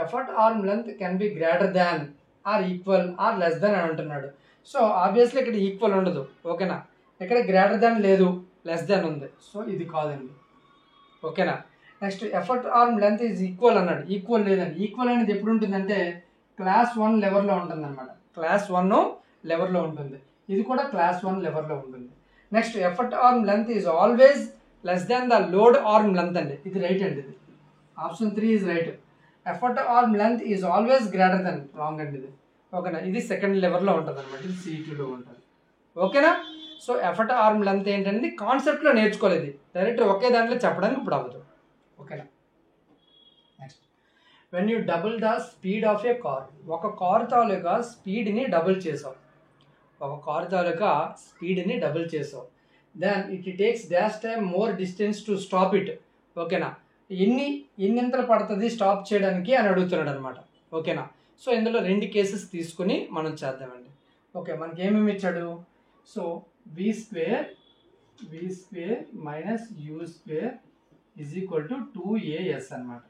Effort arm length can be greater than or equal or less than అని అంటున్నాడు. సో ఆబ్వియస్లీ ఇక్కడ ఈక్వల్ ఉండదు. ఓకేనా, ఇక్కడ గ్రేటర్ దాన్ లేదు, లెస్ దాన్ ఉంది. సో ఇది కాదండి. ఓకేనా, next effort arm length is equal అన్నాడు. ఈక్వల్ లేదండి. ఈక్వల్ అనేది ఎప్పుడు ఉంటుందంటే క్లాస్ 1 లెవర్లో ఉంటుంది అనమాట. క్లాస్ 1 లెవర్లో ఉంటుంది, ఇది కూడా క్లాస్ 1 లెవర్లో ఉంటుంది. Next effort arm length is always less than the load arm length అండి. ఇది రైట్ అండి, ఇది option 3 is right. Effort arm length is always greater than, wrong అండి ఇది. ఓకేనా, ఇది సెకండ్ లెవర్లో ఉంటుంది అనమాట, ఇది C2లో ఉంటుంది. ఓకేనా, సో ఎఫర్ట్ ఆర్మ్ లెంత్ ఏంటనేది కాన్సెప్ట్లో నేర్చుకోలేదు, డైరెక్ట్ ఒకే దాంట్లో చెప్పడానికి ఇప్పుడు అవ్వదు. ఓకేనా, next when you double the speed of a car. ఒక కార్ తాలూకా స్పీడ్ని డబుల్ చేసావు, then it takes dash time more distance to stop it. ఓకేనా, ఎన్నింతలు పడుతుంది స్టాప్ చేయడానికి అని అడుగుతున్నాడు అనమాట. ఓకేనా, సో ఇందులో 2 కేసెస్ తీసుకుని మనం చేద్దామండి. ఓకే, మనకి ఏమేమి ఇచ్చాడు. So v square minus u square is equal to 2as అనమాట.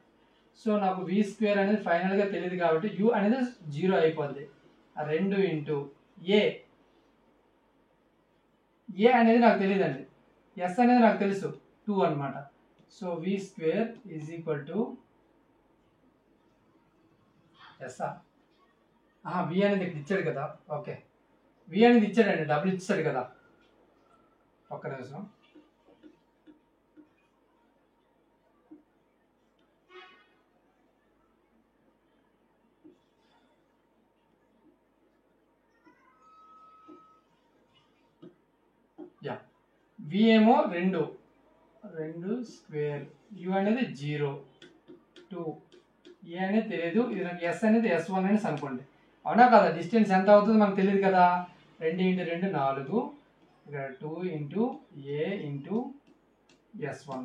సో నాకు v స్క్వేర్ అనేది ఫైనల్గా తెలియదు కాబట్టి u అనేది 0 అయిపోద్ది. 2 ఇంటూ ఏ అనేది నాకు తెలియదండి, ఎస్ అనేది నాకు తెలుసు 2 అనమాట. So v square is equal to s, v అనేది ఇక్కడ ఇచ్చాడు కదా. ఓకే, v అనేది ఇచ్చాడండి, డబుల్ ఇచ్చాడు కదా. ఒక్క నిమిషం. v ఏమో 2 స్క్వేర్, u అనేది 0, 2 ఏ అనేది తెలియదు, ఇది నాకు ఎస్ అనేది S1 అనేసి అనుకోండి. అవునా కదా? డిస్టెన్స్ ఎంత అవుతుంది మనకు తెలియదు కదా. 2 × 2 4, ఇక్కడ 2 × A × S1.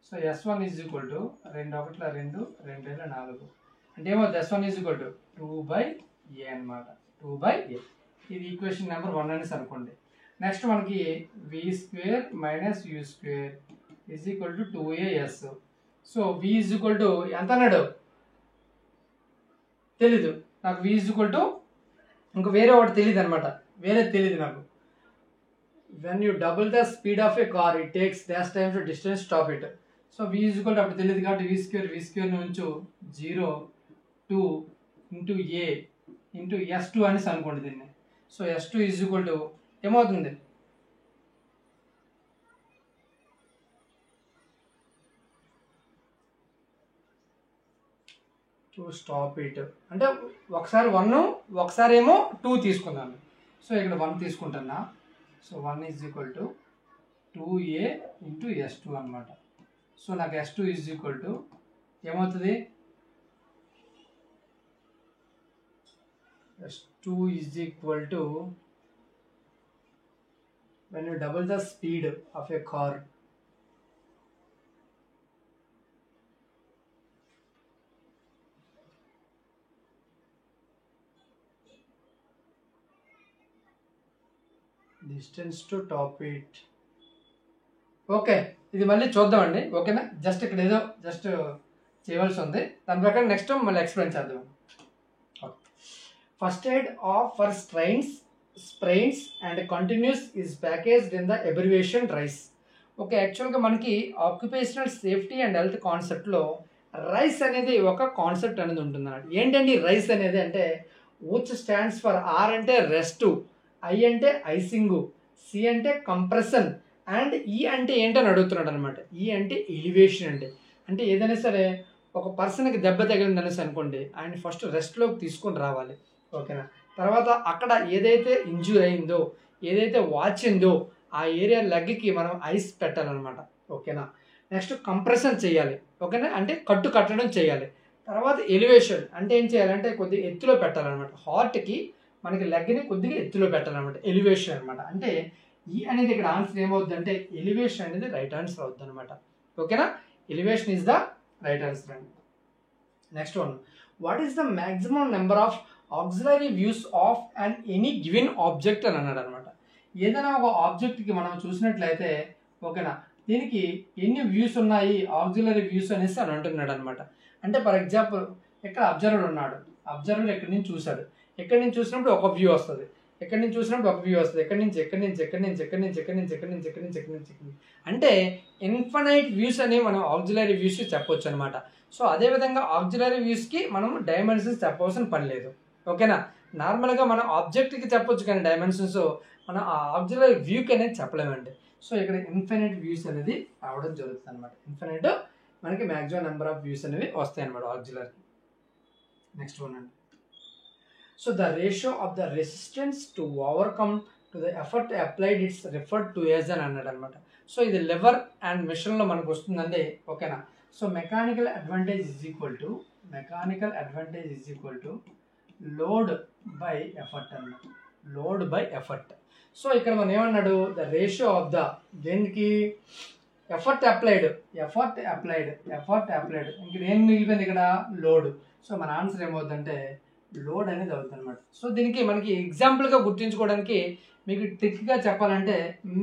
So S1 is equal to 2 1 2 2 4 అంటే ఏమవుతుంది? S1 is equal to 2/A అనమాట. 2/A. ఇది ఈక్వేషన్ నెంబర్ 1 అనేసి అనుకోండి. నెక్స్ట్ మనకి v² - u² is equal to 2AS. So v is equal to ఎంత అన్నాడు తెలీదు నాకు. v ఈజ్ ఈక్వల్ టు ఇంకా వేరే ఒకటి తెలియదు అనమాట, వేరే తెలియదు నాకు. when you double the speed of a car it takes dash times the distance to stop it. So v is equal to అప్పుడు తెలియదు కాబట్టి v² నుంచి 0 2 × A × S2 అనేసి అనుకోండి దీన్ని. So S2 is equal to ఏమవుతుంది? టు స్టాప్ ఇట్ అంటే ఒకసారి 1 ఒకసారి ఏమో 2 తీసుకున్నాను. సో ఇక్కడ 1 తీసుకుంటున్నా. So 1 is equal to 2A × S2 అనమాట. సో నాకు S2 ఈజ్ ఈక్వల్ టు ఏమవుతుంది? S2 is equal to when you double the speed of a car distance to top it. Okay, ఇది మళ్ళీ చూద్దామండి. ఓకేనా? జస్ట్ ఇక్కడ ఏదో జస్ట్ చేయవలసి ఉంది, దాని ప్రకారం నెక్స్ట్ మళ్ళీ ఎక్స్ప్లెయిన్ చేద్దాం. First aid for sprains and continuous is packaged in the abbreviation RICE. Okay, యాక్చువల్గా మనకి ఆక్యుపేషనల్ సేఫ్టీ అండ్ హెల్త్ కాన్సెప్ట్లో రైస్ అనేది ఒక కాన్సెప్ట్ అనేది ఉంటుంది అన్నమాట. ఏంటండి రైస్ అనేది అంటే which stands for R అంటే రెస్ట్, I అంటే ఐసింగ్, C అంటే కంప్రెషన్ అండ్ E అంటే ఏంటని అడుగుతున్నాడు అనమాట. E అంటే ఎలివేషన్ అంటే ఏదైనా సరే ఒక పర్సన్కి దెబ్బ తగిలింది అనేసి అనుకోండి, ఆయన ఫస్ట్ రెస్ట్లోకి తీసుకొని రావాలి. ఓకేనా? తర్వాత అక్కడ ఏదైతే ఇంజ్యూర్ అయిందో, ఏదైతే వాచిందో ఆ ఏరియా లెగ్కి మనం ఐస్ పెట్టాలన్నమాట. ఓకేనా? నెక్స్ట్ కంప్రెషన్ చేయాలి. ఓకేనా? అంటే కట్టడం చేయాలి. తర్వాత ఎలివేషన్ అంటే ఏం చేయాలంటే కొద్దిగా ఎత్తులో పెట్టాలన్నమాట. హార్ట్కి మనకి లెగ్ని కొద్దిగా ఎత్తులో పెట్టాలన్నమాట. ఎలివేషన్ అనమాట. అంటే ఈ అనేది ఇక్కడ ఆన్సర్ ఏమవుద్ది అంటే ఎలివేషన్ అనేది రైట్ ఆన్సర్ అవుద్ది అనమాట. ఓకేనా? Elevation is the right answer అండి. Next one, what is the maximum number of auxiliary views of and any given object అని అన్నాడు అనమాట. ఏదైనా ఒక ఆబ్జెక్ట్కి మనం చూసినట్లయితే ఓకేనా, దీనికి ఎన్ని వ్యూస్ ఉన్నాయి ఆక్సిలరీ వ్యూస్ అనేసి అని అంటున్నాడు అనమాట. అంటే ఫర్ ఎగ్జాంపుల్ ఇక్కడ అబ్జర్వర్ ఉన్నాడు, అబ్జర్వర్ ఎక్కడి నుంచి చూశాడు, ఎక్కడి నుంచి చూసినప్పుడు ఒక వ్యూ వస్తుంది, ఎక్కడి నుంచి చూసినప్పుడు ఒక వ్యూ వస్తుంది, ఎక్కడి నుంచి అంటే ఇన్ఫినైట్ వ్యూస్ అని మనం ఆక్సిలరీ వ్యూస్ చెప్పొచ్చు అనమాట. సో అదేవిధంగా ఆక్సిలరీ వ్యూస్కి మనం డైమెన్షన్స్ చెప్పవలసిన పని లేదు. ఓకేనా? నార్మల్గా మనం ఆబ్జెక్ట్కి చెప్పొచ్చు కానీ డైమెన్షన్స్ మనం ఆ ఆక్సిలరీ వ్యూకి అనేది చెప్పలేమండి. సో ఇక్కడ ఇన్ఫినైట్ వ్యూస్ అనేది రావడం జరుగుతుంది అనమాట. ఇన్ఫినైట్ మనకి మ్యాక్సిమం నెంబర్ ఆఫ్ వ్యూస్ అనేవి వస్తాయి అనమాట ఆక్సిలరీ. నెక్స్ట్ వన్ అండి. So the ratio of the resistance to overcome to the effort applied it's referred to as అని అన్నాడు అనమాట. సో ఇది లెవర్ అండ్ మిషన్లో మనకు వస్తుందండి. ఓకేనా? So mechanical advantage is equal to load by effort అన్నమాట. Load by effort. సో ఇక్కడ మనం ఏమన్నాడు, ద రేషియో ఆఫ్ ద దేనికి ఎఫర్ట్ అప్లైడ్ ఇంక ఏం మిగిలిపోయింది ఇక్కడ లోడ్. సో మన ఆన్సర్ ఏమవుతుందంటే లోడ్ అనేది అవుతుంది అనమాట. సో దీనికి మనకి ఎగ్జాంపుల్గా గుర్తించుకోవడానికి మీకు ట్రిక్గా చెప్పాలంటే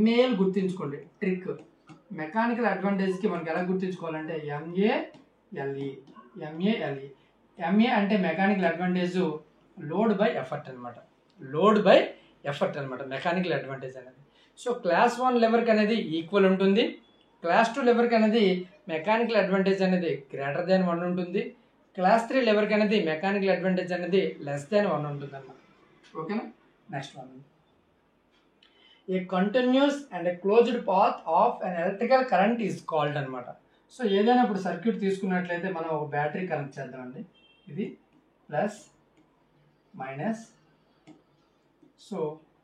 మేల్ గుర్తించుకోండి. ట్రిక్ మెకానికల్ అడ్వాంటేజ్కి మనకి ఎలా గుర్తించుకోవాలంటే MALE. MA అంటే mechanical advantage, load by effort అనమాట. మెకానికల్ అడ్వాంటేజ్ అనేది. సో క్లాస్ 1 లెవర్కి అనేది ఈక్వల్ ఉంటుంది, క్లాస్ 2 లెవర్కి అనేది మెకానికల్ అడ్వాంటేజ్ అనేది గ్రేటర్ దాన్ 1 ఉంటుంది, క్లాస్ 3 లెవర్కి అనేది మెకానికల్ అడ్వాంటేజ్ అనేది లెస్ దాన్ 1 ఉంటుంది అన్నమాట. ఓకేనా? Next one, a continuous and closed path of an electrical current is called అనమాట. సో ఏదైనా ఇప్పుడు సర్క్యూట్ తీసుకున్నట్లయితే మనం ఒక బ్యాటరీ కనెక్ట్ చేద్దామండి. ఇది ప్లస్ మైనస్. సో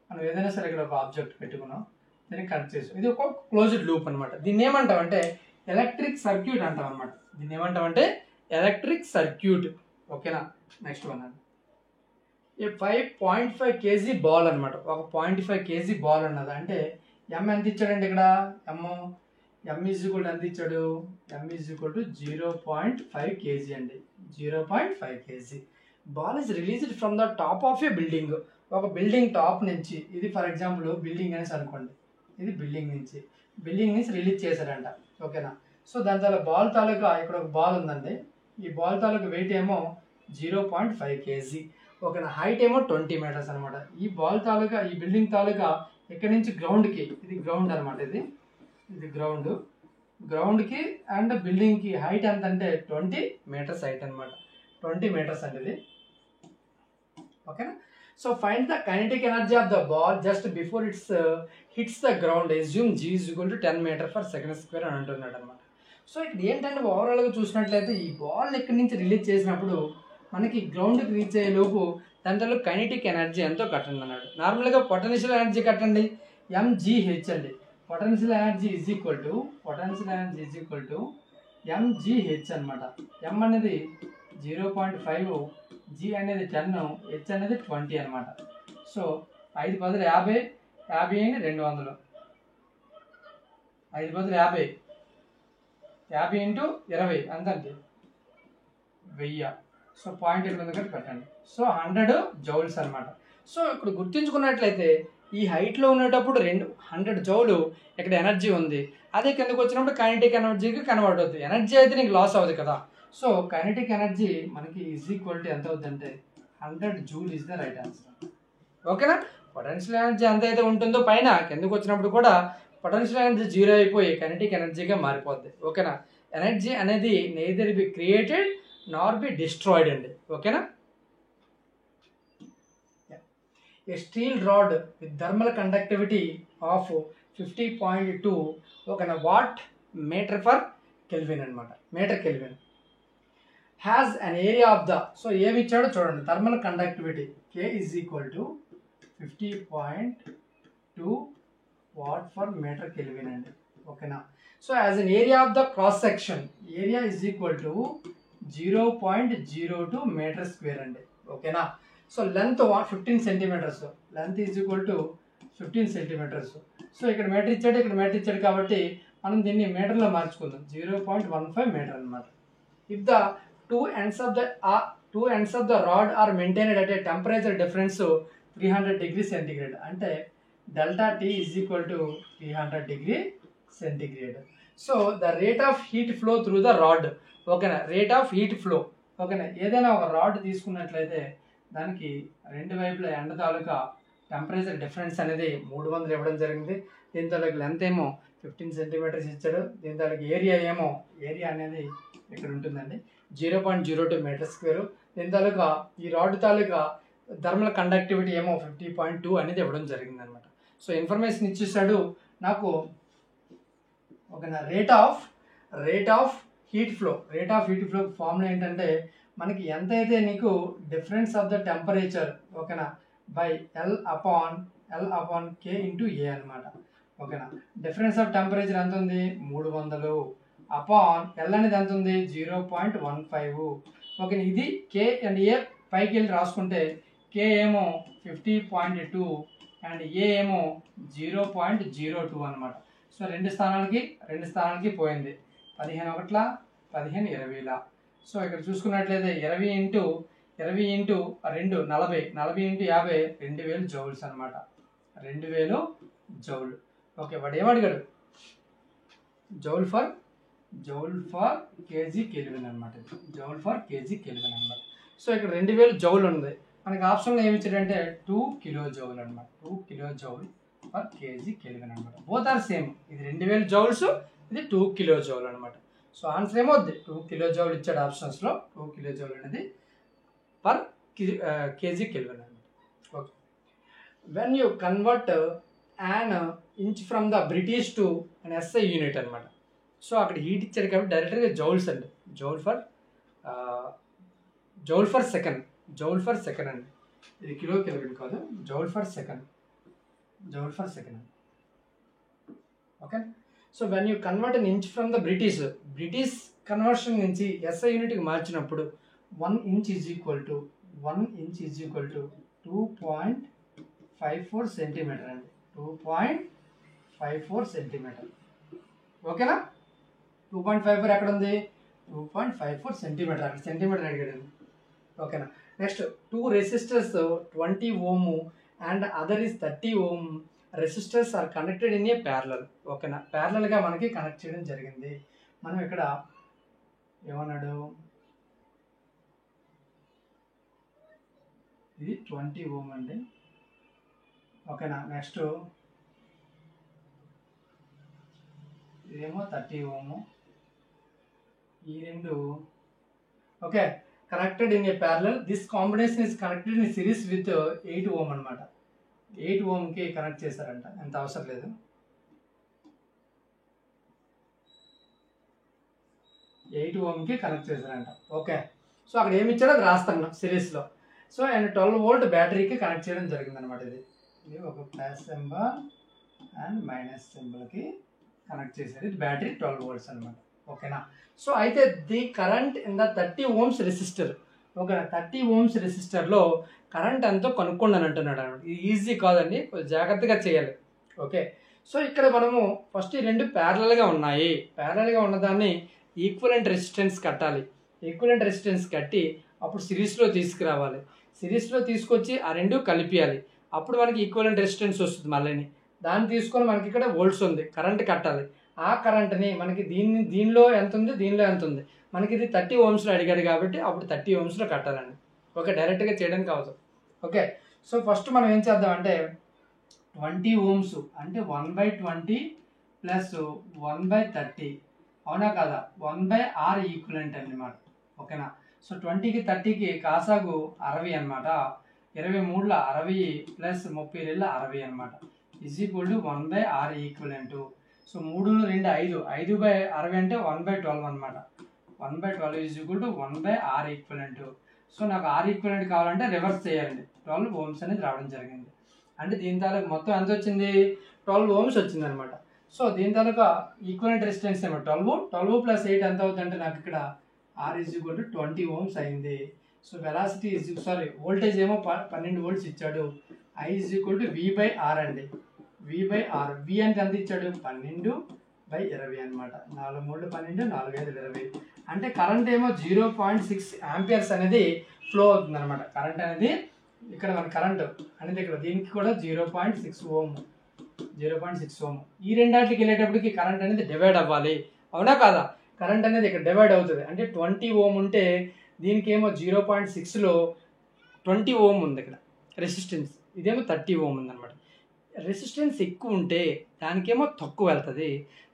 మనం ఏదైనా సరే ఇక్కడ ఒక ఆబ్జెక్ట్ పెట్టుకున్నాం, దీన్ని కనెక్ట్ చేసాం. ఇది ఒక క్లోజ్డ్ లూప్ అనమాట. దీన్ని ఏమంటామంటే ఎలక్ట్రిక్ సర్క్యూట్ అంటాం అనమాట. Electric circuit. ఓకేనా, నెక్స్ట్ వన్ అండి. ఈ 5.5 kg బాల్ అనమాట. ఒక 0.5 kg బాల్ అన్నది అంటే ఎం ఎంత ఇచ్చాడండి ఇక్కడ? ఎం ఈజ్ ఈక్వల్ ఎంత ఇచ్చాడు? ఎం ఈజ్ ఈక్వల్ టు 0.5 kg అండి. 0.5 kg ball is released from the top of A building. ఒక బిల్డింగ్ టాప్ నుంచి, ఇది ఫర్ ఎగ్జాంపుల్ బిల్డింగ్ అనేసి అనుకోండి, ఇది బిల్డింగ్ నుంచి రిలీజ్ చేశారంట. ఓకేనా, సో దాని తాలూకా బాల్ తాలూకా ఇక్కడ ఒక బాల్ ఉందండి. ఈ బాల్ తాలూకా వెయిట్ ఏమో 0.5 kg. ఓకేనా, హైట్ ఏమో 20 meters అనమాట. ఈ బాల్ తాలూకా, ఈ బిల్డింగ్ తాలూకా ఇక్కడ నుంచి గ్రౌండ్కి, ఇది గ్రౌండ్ అనమాట, ఇది గ్రౌండ్కి అండ్ బిల్డింగ్కి హైట్ ఎంత అంటే 20 meters హైట్ అనమాట. 20 meters అండి ఇది. ఓకేనా, so find the kinetic energy of the ball just before it's hits the ground. Assume G is equal to 10 meter/second² అని అంటున్నాడు అనమాట. సో ఇక్కడ ఏంటంటే ఓవరాల్గా చూసినట్లయితే ఈ బాల్ ఇక్కడి నుంచి రిలీజ్ చేసినప్పుడు మనకి గ్రౌండ్కి రీచ్ అయ్యే లోపు దాంట్లో కైనెటిక్ ఎనర్జీ ఎంతో కట్టండి అన్నాడు. నార్మల్గా పొటెన్షియల్ ఎనర్జీ కట్టండి, mgh అండి. Potential energy is equal to mgh అనమాట. m అనేది 0.5, g అనేది 10, h అనేది 20 అనమాట. సో 5 బదులు 50, 50 అని 200, 5 బదులు 50, 50 ఇంటూ 20 ఎంతండి? 1000. సో 0.8 పెట్టండి. సో 100 జౌల్స్ అనమాట. సో ఇక్కడ గుర్తుంచుకున్నట్లయితే ఈ హైట్లో ఉండేటప్పుడు 100 జౌలు ఇక్కడ ఎనర్జీ ఉంది. అదే కిందకు వచ్చినప్పుడు కైనెటిక్ ఎనర్జీకి కన్వర్ట్ అవుతుంది. ఎనర్జీ అయితే నీకు లాస్ అవ్వదు కదా. సో కైనెటిక్ ఎనర్జీ మనకి ఈజ్ ఈక్వల్ టు ఎంత అవుతుంది అంటే 100 joule is the right answer. ఓకేనా, పొటెన్షియల్ ఎనర్జీ ఎంత అయితే ఉంటుందో పైన కిందకు వచ్చినప్పుడు కూడా పొటెన్షియల్ ఎనర్జీ 0 అయిపోయి కైనెటిక్ ఎనర్జీగా మారిపోద్ది. ఓకేనా, ఎనర్జీ అనేది neither be created nor be destroyed అండి. ఓకేనా, a steel rod with thermal conductivity of 50.2 ఓకేనా వాట్ మీటర్/Kelvin అనమాట. Metre kelvin has an area of the, so ఏమి ఇచ్చాడో చూడండి, thermal conductivity K is equal to 50.2 Watt/meter/Kelvin అండి. ఓకేనా, so as an area of the cross section, area is equal to 0.02 meter² అండి. ఓకేనా, so length 15 centimeters, length is equal to 15 centimeters. So ఇక్కడ metre ఇచ్చాడు, ఇక్కడ మీటర్ ఇచ్చాడు కాబట్టి మనం దీన్ని మీటర్లో మార్చుకుందాం. 0.15 meter అనమాట. If the two ends of the rod are maintained at a temperature difference 300 degrees centigrade అంటే delta T is equal to 300 degree centigrade. So the rate of heat flow through the rod. ఓకేనా, rate of heat flow. ఓకేనా, ఏదైనా ఒక rod తీసుకున్నట్లయితే దానికి రెండు వైపుల ఎండ తాలూకా టెంపరేచర్ డిఫరెన్స్ అనేది 300 ఇవ్వడం జరిగింది. దీని తాలూకు లెంత్ ఏమో 15 centimeters ఇచ్చాడు. దీని తాలూకు ఏరియా అనేది ఇక్కడ ఉంటుందండి 0.02 meter². దీని తాలూకా ఈ రాడ్ తాలూకా థర్మల్ కండక్టివిటీ ఏమో 50.2 అనేది ఇవ్వడం జరిగింది అనమాట. సో ఇన్ఫర్మేషన్ ఇచ్చేసాడు నాకు. ఓకేనా, rate of heat flow formula ఏంటంటే మనకి ఎంతైతే నీకు డిఫరెన్స్ ఆఫ్ ద టెంపరేచర్ ఓకేనా by L upon K into A అనమాట. ఓకేనా, డిఫరెన్స్ ఆఫ్ టెంపరేచర్ ఎంత ఉంది? 300 అపాన్ L అనేది ఎంత ఉంది? 0.15. ఓకే, ఇది K అండ్ A పైకి వెళ్ళి రాసుకుంటే K ఏమో 50.2 అండ్ A ఏమో 0.02 అనమాట. సో రెండు స్థానాలకి పోయింది. 15 ఒకట్ల 15 20లా. సో ఇక్కడ చూసుకున్నట్లయితే 20 ఇంటూ 2 40 ఇంటూ 50 2000 జౌల్స్ అనమాట. 2000 జౌల్. ఓకే, వాడు ఏమడిగాడు? జౌల్ ఫర్ కేజీ కెల్విన్ అనమాట. జౌల్ ఫర్ కేజీ కెల్విన్ అనమాట. సో ఇక్కడ 2000 జౌల్ ఉంది. మనకి ఆప్షన్లో ఏమి ఇచ్చాడంటే 2 kJ అనమాట. 2 kJ ఫర్ కేజీ కెల్విన్ అనమాట. Both are same. ఇది 2000 జౌల్స్, ఇది 2 kJ అనమాట. సో ఆన్సర్ ఏమవుద్ది? 2 kJ ఇచ్చాడు ఆప్షన్స్లో. 2 kJ అనేది పర్ కేజీ కెల్విన్ అనమాట. Okay, when you convert an inch from the British to an SI unit అనమాట. సో అక్కడ హీట్ ఇచ్చాడు కాబట్టి డైరెక్ట్గా జౌల్స్ అండి. జౌల్ ఫర్ సెకండ్ అండి. ఇది కిలో కెల్విన్ కాదు, జౌల్ ఫర్ సెకండ్ అండి. Okay, so when you convert an inch from the British conversion నుంచి SI యూనిట్కి మార్చినప్పుడు 1 inch is equal to 2.54 centimetre అండి. 2.54 సెంటీమీటర్. ఓకేనా? 2.54 ఎక్కడ ఉంది? 2.54 సెంటీమీటర్. అక్కడ సెంటీమీటర్ అడిగాడు. ఓకేనా? Next 2 resistors 20 ohm and other is 30 ohm resistors are connected in a parallel. ఓకేనా? ప్యారలల్గా మనకి కనెక్ట్ చేయడం జరిగింది. మనం ఇక్కడ ఏమన్నాడు? ఇది 20 ఓమ్ అండి. ఓకేనా? నెక్స్ట్ ఇదేమో 30 ఓము. ఈ రెండు okay connected in a parallel. This combination is connected in series with 8 ohm అనమాట. 8 ఓమ్కి కనెక్ట్ చేశారంట. ఎంత అవసరం లేదు. 8 ఓమ్కి కనెక్ట్ చేశారంట. ఓకే. సో అక్కడ ఏమి ఇచ్చాడో అది రాస్తాను సిరీస్లో. సో అండ్ 12 వోల్ట్ బ్యాటరీకి కనెక్ట్ చేయడం జరిగింది అనమాట. ఇది ఒక ప్లస్ సింబల్ అండ్ మైనస్ సింబల్కి కనెక్ట్ చేశారు. ఇది బ్యాటరీ 12 వోల్ట్స్ అనమాట. ఓకేనా? సో అయితే the current in the 30 Ohm's resistor. ఓకేనా? 30 ఓమ్స్ రెసిస్టర్లో కరెంట్ ఎంతో కనుక్కోండి అని అంటున్నాడు అనమాట. ఇది ఈజీ కాదండి, కొంచెం జాగ్రత్తగా చేయాలి. ఓకే. సో ఇక్కడ మనము ఫస్ట్ ఈ రెండు ప్యారలల్గా ఉన్నాయి. ప్యారలల్గా ఉన్నదాన్ని ఈక్వలెంట్ రెసిస్టెన్స్ కట్టాలి. ఈక్వలెంట్ రెసిస్టెన్స్ కట్టి అప్పుడు సిరీస్లో తీసుకురావాలి. సిరీస్లో తీసుకొచ్చి ఆ రెండు కలిపియాలి. అప్పుడు మనకి ఈక్వలెంట్ రెసిస్టెన్స్ వస్తుంది. మళ్ళీ దాన్ని తీసుకొని మనకి ఇక్కడ వోల్ట్స్ ఉంది, కరెంట్ కట్టాలి. ఆ కరెంట్ని మనకి దీనిలో ఎంత ఉంది, దీనిలో ఎంత ఉంది, మనకి ఇది 30 ఓమ్స్లో అడిగాడు కాబట్టి అప్పుడు 30 ఓమ్స్లో కట్టాలండి. ఓకే, డైరెక్ట్గా చేయడానికి అవ్వదు. ఓకే. సో ఫస్ట్ మనం ఏం చేద్దామంటే 20 ఓమ్స్ అంటే 1/20 ప్లస్ 1/30 అవునా కదా, 1/R ఈక్వలెంట్ అన్నమాట. ఓకేనా? సో 20కి 30కి కాసాగు 60 అనమాట. 23లో 60 ప్లస్ 32లో 60 అనమాట. Is equal to 1/R equivalent. So 3 2 5, 5/60 అంటే 1/12 అనమాట. 1/12 is equal to 1/R equivalent. So నాకు R ఈక్వలెంట్ కావాలంటే రివర్స్ చేయాలండి. 12 ఓమ్స్ అనేది రావడం జరిగింది. అంటే దీని తాలూకు మొత్తం ఎంత వచ్చింది? 12 ఓమ్స్ వచ్చింది అనమాట. సో దీని తాలూకా ఈక్వలెంట్ రెసిస్టెన్స్ ఏమో 12 ప్లస్ 8 ఎంత అవుతుందంటే నాకు ఇక్కడ R is equal to 20 ohms అయింది. సో వెలాసిటీ వోల్టేజ్ ఏమో 12 వోల్ట్స్ ఇచ్చాడు. I is equal to V/R అండి. V/R. V అంటే ఎంత ఇచ్చాడు? 12/20 అనమాట. 4 3 12, 4 5 20. అంటే కరెంట్ ఏమో 0.6 ఆంపియర్స్ అనేది ఫ్లో అవుతుంది అనమాట. కరెంట్ అనేది ఇక్కడ మన కరెంట్ అనేది ఇక్కడ దీనికి కూడా 0.6 ఓమ్. ఈ రెండాటికి వెళ్ళేటప్పటికి కరెంట్ అనేది డివైడ్ అవ్వాలి. అవునా కాదా? కరెంట్ అనేది ఇక్కడ డివైడ్ అవుతుంది. అంటే 20 ఓమ్ ఉంటే దీనికి ఏమో 0.6లో 20 ఓమ్ ఉంది ఇక్కడ రెసిస్టెన్స్. ఇదేమో 30 ఓమ్ ఉందన్నమాట. రెసిస్టెన్స్ ఎక్కువ ఉంటే దానికేమో తక్కువ వెళ్తుంది,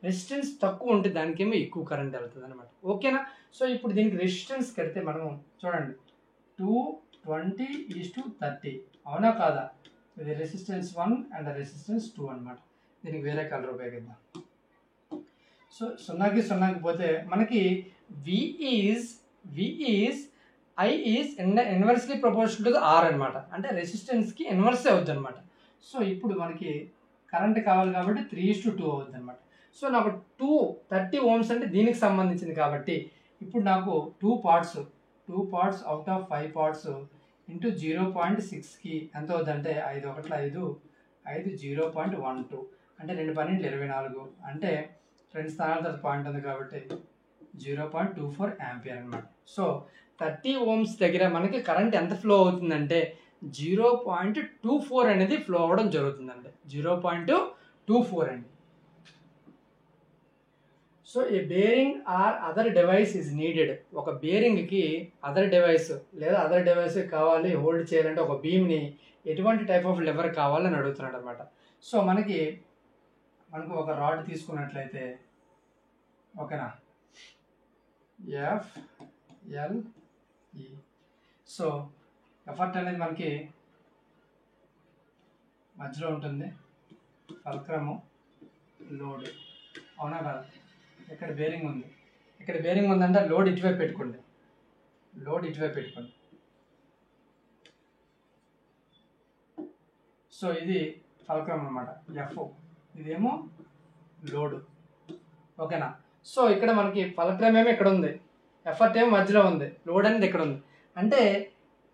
రెసిస్టెన్స్ తక్కువ ఉంటే దానికేమో ఎక్కువ కరెంట్ వెళ్తుంది అనమాట. ఓకేనా? సో ఇప్పుడు దీనికి రెసిస్టెన్స్ కడితే మనం చూడండి 220:30 అవునా కాదా? ఇది రెసిస్టెన్స్ 1 అండ్ రెసిస్టెన్స్ 2 అనమాట. దీనికి వేరే కలర్ ఉపయోగిద్దాం. సో 0కి 0కి పోతే మనకి V is I is inversely proportional to R అనమాట. అంటే రెసిస్టెన్స్కి ఇన్వర్సే అవుతుంది అనమాట. సో ఇప్పుడు మనకి కరెంట్ కావాలి కాబట్టి 3:2 అవుతుంది అనమాట. సో నాకు 30 ఓమ్స్ అంటే దీనికి సంబంధించింది కాబట్టి ఇప్పుడు నాకు 2 parts out of 5 parts into 0.6కి ఎంత అవుతుందంటే 5 1 5 5 0.12 అంటే 2 12 24 అంటే 2 స్థానాల తర్వాత పాయింట్ ఉంది కాబట్టి 0.24 యాంపియర్ అనమాట. సో 30 ఓమ్స్ దగ్గర మనకి కరెంట్ ఎంత ఫ్లో అవుతుందంటే 0.24 అనేది ఫ్లో అవ్వడం జరుగుతుందండి. 0.24 అండి. So a bearing or other device is needed. ఒక బేరింగ్కి అదర్ డివైస్ లేదా అదర్ డివైస్ కావాలి హోల్డ్ చేయాలంటే ఒక బీమ్ని ఎటువంటి టైప్ ఆఫ్ లివర్ కావాలని అడుగుతున్నాడు అనమాట. సో మనకు ఒక రాడ్ తీసుకున్నట్లయితే ఓకేనా, FLE. సో ఎఫర్ట్ అనేది మనకి మధ్యలో ఉంటుంది, ఫల్క్రము లోడ్ అవునా కదా. ఇక్కడ బేరింగ్ ఉందంటే లోడ్ ఇటువైపు పెట్టుకోండి. సో ఇది ఫల్క్రమ్ అనమాట, F. ఇదేమో లోడ్. ఓకేనా. సో ఇక్కడ మనకి ఫలక్రమం ఏమో ఇక్కడ ఉంది, ఎఫర్ట్ ఏమో మధ్యలో ఉంది, లోడ్ అనేది ఇక్కడ ఉంది. అంటే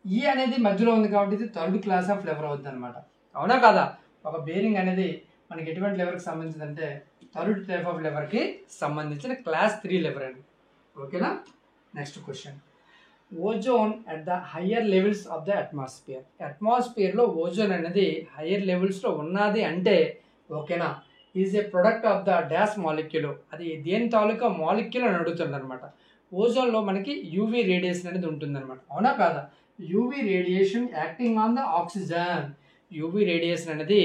ఈ అనేది మధ్యలో ఉంది కాబట్టి ఇది థర్డ్ క్లాస్ ఆఫ్ లెవర్ అవుతుంది అనమాట. అవునా కాదా? ఒక బేరింగ్ అనేది మనకి ఎటువంటి లెవర్కి సంబంధించింది అంటే థర్డ్ టైప్ ఆఫ్ లెవర్కి సంబంధించిన క్లాస్ 3 లెవర్ అండి. ఓకేనా? Next question, ozone at the higher levels of the atmosphere. అట్మాస్ఫియర్లో ఓజోన్ అనేది హయ్యర్ లెవెల్స్లో ఉన్నది అంటే ఓకేనా, is a product of the dash molecule. అది దేని తాలూకా మాలిక్యూల్ అని అడుగుతుంది అనమాట. ఓజోన్లో మనకి యూవీ రేడియేషన్ అనేది ఉంటుందన్నమాట. అవునా కాదా? UV radiation acting on the oxygen. UV radiation అనేది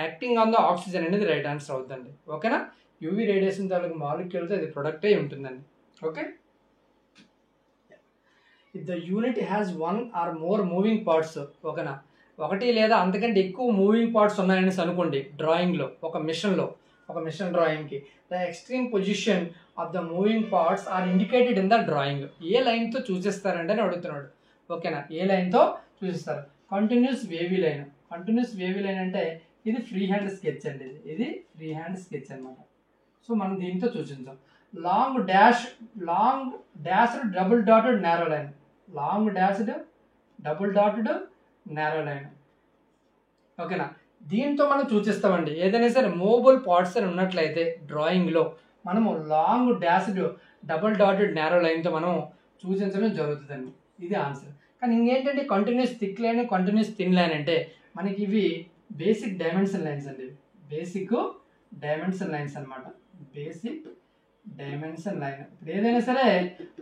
యాక్టింగ్ ఆన్ ద ఆక్సిజన్ అనేది రైట్ ఆన్సర్ అవుతుందండి. ఓకేనా? యూవీ రేడియేషన్ తాలూకు మాలిక్యూల్తో ఇది ప్రొడక్ట్ అయి ఉంటుందండి. Okay, if the unit has 1 or more moving parts. ఓకేనా, ఒకటి లేదా అంతకంటే ఎక్కువ మూవింగ్ పార్ట్స్ ఉన్నాయని అనుకోండి డ్రాయింగ్లో, ఒక మిషన్ డ్రాయింగ్కి, the extreme position of the moving parts are indicated in the drawing. ఏ లైన్తో చూపిస్తారంటే అని అడుగుతున్నాడు. ఓకేనా, ఏ లైన్తో చూపిస్తారు? Continuous wavy line. Continuous wavy line అంటే ఇది ఫ్రీ హ్యాండ్ స్కెచ్ అండి. ఇది ఫ్రీ హ్యాండ్ స్కెచ్ అనమాట. సో మనం దీంతో సూచించాం. Long dashed double dotted narrow line. Long dashed double dotted narrow line. ఓకేనా, దీంతో మనం సూచిస్తామండి. ఏదైనా సరే మూవబుల్ పార్ట్స్ అని ఉన్నట్లయితే డ్రాయింగ్లో మనము long dashed double dotted narrow లైన్తో మనం సూచించడం జరుగుతుందండి. ఇది ఆన్సర్. కానీ ఇంకేంటంటే continuous thick line, continuous thin line అంటే మనకి ఇవి బేసిక్ డైమెన్షన్ లైన్స్ అండి. బేసిక్ డైమెన్షన్ లైన్స్ అనమాట. Basic dimension line. ఇప్పుడు ఏదైనా సరే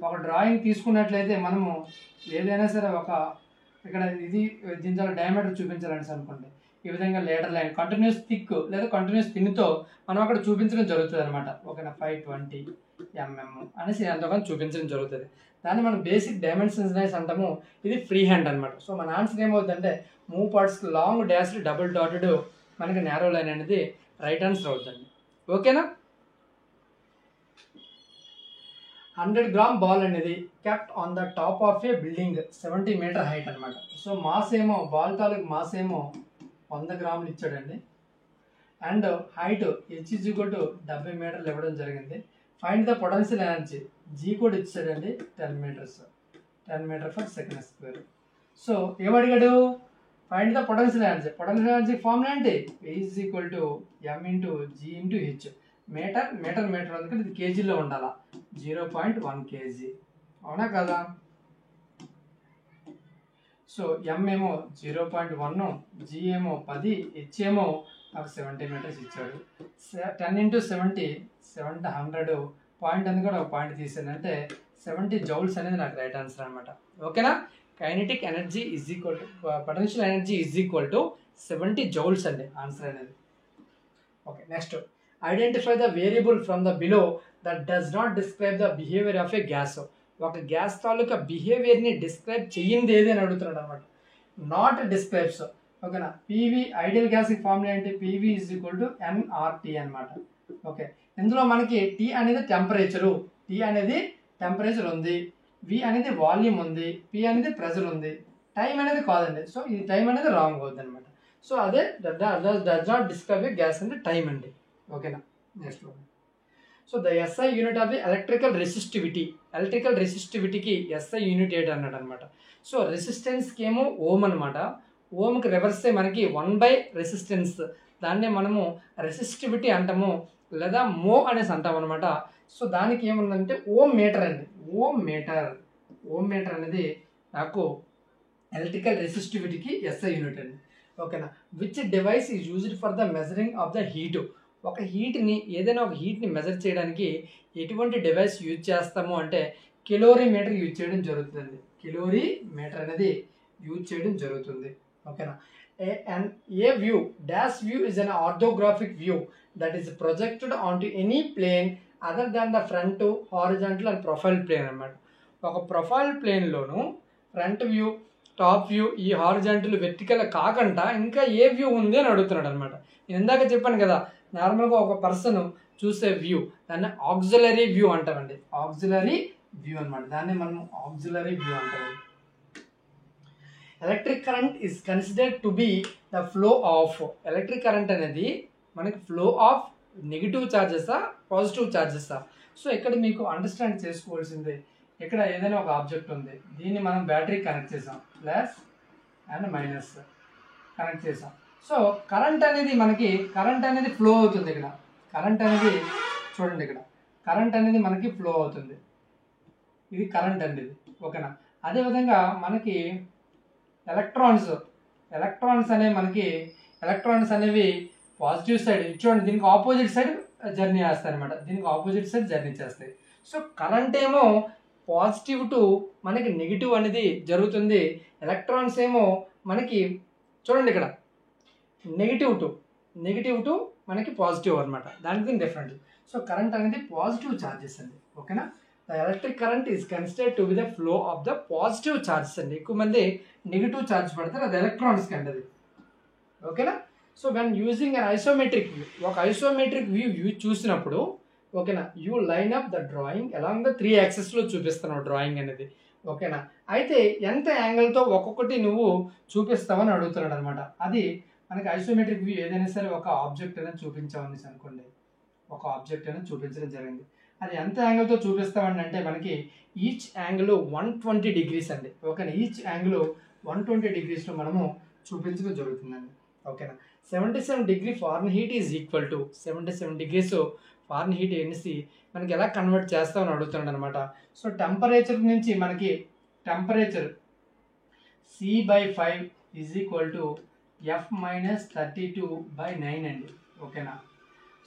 ఒక డ్రాయింగ్ తీసుకున్నట్లయితే మనము ఏదైనా సరే ఒక ఇక్కడ ఇది దీంతో డయామీటర్ చూపించాలని అనుకోండి, ఈ విధంగా లేడర్ లైన్ కంటిన్యూస్ థిక్ లేదా కంటిన్యూస్ థిన్తో మనం అక్కడ చూపించడం జరుగుతుంది అనమాట. ఓకేనా, 520 mm అనేసి ఎంతగానో చూపించడం జరుగుతుంది. దాన్ని మనం బేసిక్ డైమెన్షన్స్ లైన్స్ అంటాము. ఇది ఫ్రీ హ్యాండ్ అనమాట. సో మన ఆన్సర్ ఏమవుతుందంటే move parts long dash double dotted మనకి నేరో లైన్ అనేది రైట్ ఆన్సర్ అవుతుంది. ఓకేనా, 100 grams బాల్ అనేది kept on the top of A building 70 meter height అనమాట. సో మాస్ ఏమో బాల్ తాలూకు మాస్ ఏమో 100 grams ఇచ్చాడండి. అండ్ హైట్ h = 70 meters ఇవ్వడం జరిగింది. Find the potential energy G కూడా ఇచ్చాడండి 10 meters, 10 meter/s². సో ఏమడిగాడు? Find the potential energy. Potential energy formula ఏంటి? E = m × g × h. Metre అందుకంటే ఇది కేజీలో ఉండాలా, 0.1 kg. అవునా కదా? సో ఎం ఏమో 0.1, జీ ఏమో 10, హెచ్ ఏమో నాకు 70 meters ఇచ్చాడు. 10 × 70 700. పాయింట్ అని కూడా ఒక పాయింట్ తీసాను అంటే 70 joules అనేది నాకు రైట్ ఆన్సర్ అనమాట. ఓకేనా, kinetic energy potential energy = 70 joules అండి ఆన్సర్ అనేది. Okay, next, identify the variable from the below that does not describe the behaviour of A gas. ఒక గ్యాస్ తాలూకా బిహేవియర్ని డిస్క్రైబ్ చెయ్యింది ఏది అని అడుగుతున్నాడు అనమాట. Not describes. ఓకేనా, పీవీ ఐడియల్ గ్యాస్కి ఫార్ములా ఏంటి? పీవీ = nRT అనమాట. ఓకే, ఇందులో మనకి టీ అనేది టెంపరేచరు, టీ అనేది టెంపరేచర్ ఉంది, వి అనేది వాల్యూమ్ ఉంది, పి అనేది ప్రెజర్ ఉంది, టైం అనేది కాదండి. సో ఈ టైం అనేది రాంగ్ అవుతుంది అనమాట. సో అదే does not describe a gas అంటే టైం అండి. ఓకేనా, next one. So the SI unit of the electrical రెసిస్టివిటీకి ఎస్ఐ యూనిట్ ఏంటి అన్నాడు అనమాట. సో రెసిస్టెన్స్కి ఏమో ఓమ్ అనమాట. ఓమ్కి రివర్సే మనకి 1/రెసిస్టెన్స్. దాన్నే మనము రెసిస్టివిటీ అంటాము లేదా మో అనేసి అంటాం అనమాట. సో దానికి ఏముందంటే ఓమ్ మీటర్ అండి. ఓమ్ మీటర్ అనేది నాకు ఎలక్ట్రికల్ రెసిస్టివిటీకి ఎస్ఐ యూనిట్ అండి. ఓకేనా, which device is used for the measuring of the heat. ఏదైనా ఒక హీట్ని మెజర్ చేయడానికి ఎటువంటి డివైస్ యూజ్ చేస్తాము అంటే కెలోరీమీటర్ యూజ్ చేయడం జరుగుతుంది. కెలోరీమీటర్ అనేది యూజ్ చేయడం జరుగుతుంది. ఓకేనా, a view dash view is an orthographic view that is projected on to any plane other than the front, horizontal and profile plane అనమాట. ఒక ప్రొఫైల్ ప్లేన్లోను ఫ్రంట్ వ్యూ, టాప్ వ్యూ, ఈ హారిజాంటల్, వెర్టికల్ కాకుండా ఇంకా ఏ view ఉంది అని అడుగుతున్నాడు అనమాట. నేను ఇందాక చెప్పాను కదా, నార్మల్గా ఒక పర్సన్ చూసే వ్యూ దాన్ని ఆక్సిలరీ వ్యూ అంటామండి. ఆక్సిలరీ వ్యూ అనమాట. దాన్ని మనం ఆక్సిలరీ వ్యూ అంటామండి. Electric current is considered to be the flow of. Electric current అనేది మనకి ఫ్లో ఆఫ్ నెగిటివ్ ఛార్జెసా పాజిటివ్ ఛార్జెసా? సో ఇక్కడ మీకు అండర్స్టాండ్ చేసుకోవాల్సింది, ఇక్కడ ఏదైనా ఒక ఆబ్జెక్ట్ ఉంది, దీన్ని మనం బ్యాటరీ కనెక్ట్ చేసాం, ప్లస్ అండ్ మైనస్ కనెక్ట్ చేసాం. సో కరెంట్ అనేది ఫ్లో అవుతుంది. ఇక్కడ కరెంట్ అనేది చూడండి, ఇక్కడ కరెంట్ అనేది మనకి ఫ్లో అవుతుంది, ఇది కరెంట్ అనేది, ఓకేనా. అదేవిధంగా మనకి ఎలక్ట్రాన్స్ అనేవి పాజిటివ్ సైడ్ చూడండి, దీనికి ఆపోజిట్ సైడ్ జర్నీ చేస్తాయి అనమాట, దీనికి ఆపోజిట్ సైడ్ జర్నీ చేస్తాయి. సో కరెంట్ ఏమో పాజిటివ్ టు మనకి నెగిటివ్ అనేది జరుగుతుంది, ఎలక్ట్రాన్స్ ఏమో మనకి చూడండి ఇక్కడ నెగిటివ్ టు మనకి పాజిటివ్ అనమాట, దానికి డిఫరెంట్. సో కరెంట్ అనేది పాజిటివ్ ఛార్జెస్ అండి, ఓకేనా. The electric current is considered to be the flow of the positive charges అండి. ఎక్కువ మంది నెగిటివ్ ఛార్జ్ పడతారు, అది ఎలక్ట్రాన్స్కి అండి అది, ఓకేనా. So when using an isometric view, ఒక ఐసోమెట్రిక్ వ్యూ చూసినప్పుడు, ఓకేనా, you line up the drawing along the 3 యాక్సెస్లో చూపిస్తున్నావు డ్రాయింగ్ అనేది, ఓకేనా. అయితే ఎంత యాంగిల్తో ఒక్కొక్కటి నువ్వు చూపిస్తావని అడుగుతున్నాడు అనమాట. అది మనకి ఐసోమెట్రిక్ వ్యూ ఏదైనా సరే ఒక ఆబ్జెక్ట్ అనేది చూపించామనేసి అనుకోండి, ఒక ఆబ్జెక్ట్ అనేది చూపించడం జరిగింది, అది ఎంత యాంగిల్తో చూపిస్తామని అంటే మనకి ఈచ్ యాంగిల్ 120 డిగ్రీస్ అండి, ఓకేనా. ఈచ్ యాంగిల్ 120 డిగ్రీస్లో మనము చూపించడం జరుగుతుందండి, ఓకేనా. 77 degree Fahrenheit is equal to 77 degrees Fahrenheit అనేసి మనకి ఎలా కన్వర్ట్ చేస్తామని అడుగుతున్నాడు అనమాట. సో టెంపరేచర్ నుంచి మనకి temperature C/5 is equal to F-32/9 అండి, ఓకేనా.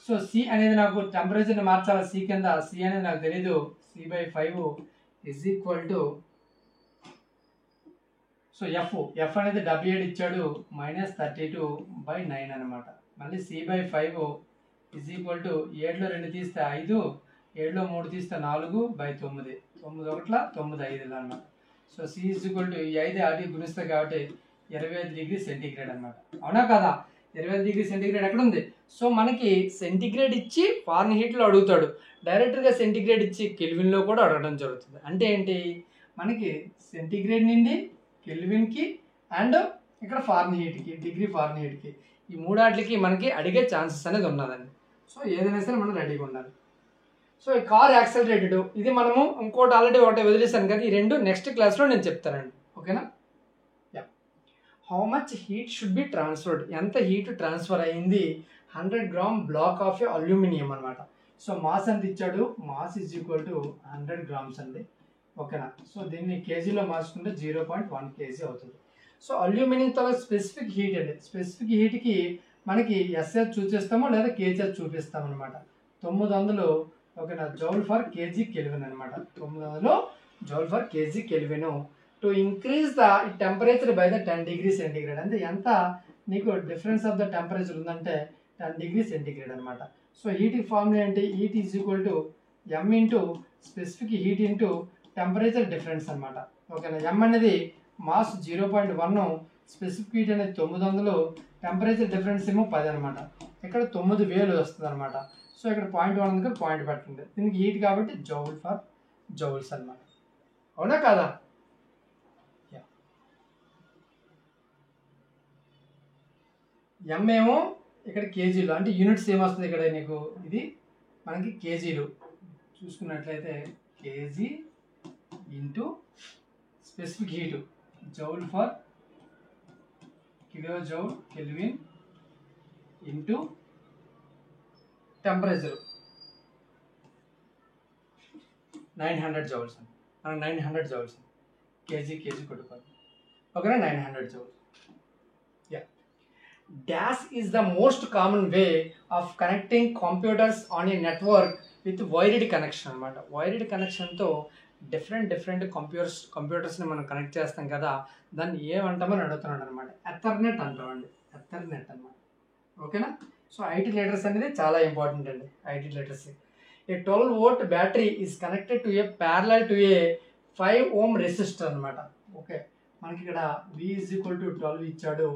సో సి అనేది నాకు టెంపరేచర్ని మార్చాలి, సి కింద, సి అనేది నాకు తెలీదు, C/5 is equal to, so F అనేది 77 ఇచ్చాడు, -32/9 అనమాట. మళ్ళీ C/5 ఈజ్ ఈక్వల్ టు 7లో 2 తీస్తే 5, 7లో 3 తీస్తే 4/9, 9/1 అనమాట. So c is equal to 5 ఆటి గుణిస్తే కాబట్టి 25 డిగ్రీ సెంటీగ్రేడ్ అనమాట, అవునా కదా. 25 డిగ్రీ సెంటీగ్రేడ్ ఎక్కడ ఉంది? సో మనకి సెంటీగ్రేడ్ ఇచ్చి ఫారెన్హీట్లో అడుగుతాడు, డైరెక్ట్గా సెంటీగ్రేడ్ ఇచ్చి కెల్విన్లో కూడా అడగడం జరుగుతుంది. అంటే ఏంటి, మనకి సెంటీగ్రేడ్ నుండి కెల్విన్కి అండ్ ఇక్కడ ఫారెన్హీట్కి, డిగ్రీ ఫారెన్హీట్కి, ఈ మూడాట్లకి మనకి అడిగే ఛాన్సెస్ అనేది ఉన్నదండి. సో ఏదైనా సరే మనం రెడీగా ఉండాలి. సో ఈ కార్ యాక్సలరేటెడ్, ఇది మనము ఇంకోటి ఆల్రెడీ ఒకటి వదిలేసాను కదా, ఈ రెండు నెక్స్ట్ క్లాస్లో నేను చెప్తానండి, ఓకేనా. How much heat should be transferred, ఎంత హీట్ ట్రాన్స్ఫర్ అయ్యింది, 100 గ్రామ్ బ్లాక్ ఆఫ్ అల్యూమినియం అనమాట. సో మాస్ ఎంత ఇచ్చాడు, mass is equal to 100 grams అండి, ఓకేనా. సో దీన్ని కేజీలో మార్చుకుంటే 0.1 kg అవుతుంది. సో అల్యూమినియం తర్వాత స్పెసిఫిక్ హీట్ అండి, స్పెసిఫిక్ హీట్కి మనకి ఎస్హెచ్ చూపిస్తాము లేదా కేజీహెచ్ చూపిస్తాం అనమాట. 900, ఓకేనా, జౌల్ ఫర్ కేజీ కెల్విన్ అనమాట, 900 joule per KG kelvin. To increase the temperature by the 10 degree centigrade, అంటే ఎంత నీకు డిఫరెన్స్ ఆఫ్ ద టెంపరేచర్ ఉందంటే 10 డిగ్రీ సెంటీగ్రేడ్ అనమాట. సో హీట్కి ఫార్ములా ఏంటి, heat is equal to M into specific heat into temperature difference అనమాట, ఓకేనా. M అనేది mass 0.1, specific heat అనేది 900, టెంపరేచర్ డిఫరెన్స్ ఏమో 10 అనమాట. ఇక్కడ 9000 వస్తుంది అనమాట. సో ఇక్కడ 0.1 దగ్గర పాయింట్ పెట్టండి, దీనికి హీట్ కాబట్టి జౌల్ ఫర్ జౌల్స్ అనమాట, అవునా కాదా. M ఏమో ఇక్కడ కేజీలు, అంటే యూనిట్స్ ఏమొస్తుంది ఇక్కడ నీకు, ఇది మనకి కేజీలు చూసుకున్నట్లయితే KG into specific heat joule for kilo joule kelvin into temperature 900 joules అండి, మనకు 900 జౌల్స్ కేజీ కొట్టుకోవాలి, ఓకేనా. 900 joules. Dash is the most common way of connecting computers on a network with wired connection అనమాట. వైర్డ్ కనెక్షన్తో డిఫరెంట్ కంప్యూటర్స్ని మనం connect చేస్తాం కదా, దాన్ని ఏమంటామని అడుగుతున్నాడు అనమాట. ఎథర్నెట్ అంటామండి, ఎథర్నెట్ అనమాట, ఓకేనా. సో ఐటీ లీటర్స్ అనేది చాలా ఇంపార్టెంట్ అండి, IT litres. A 12 volt battery is connected to a parallel to A 5 ohm resistor అనమాట, ఓకే. మనకి ఇక్కడ V ఈజ్ ఈక్వల్ టు 12 ఇచ్చాడు,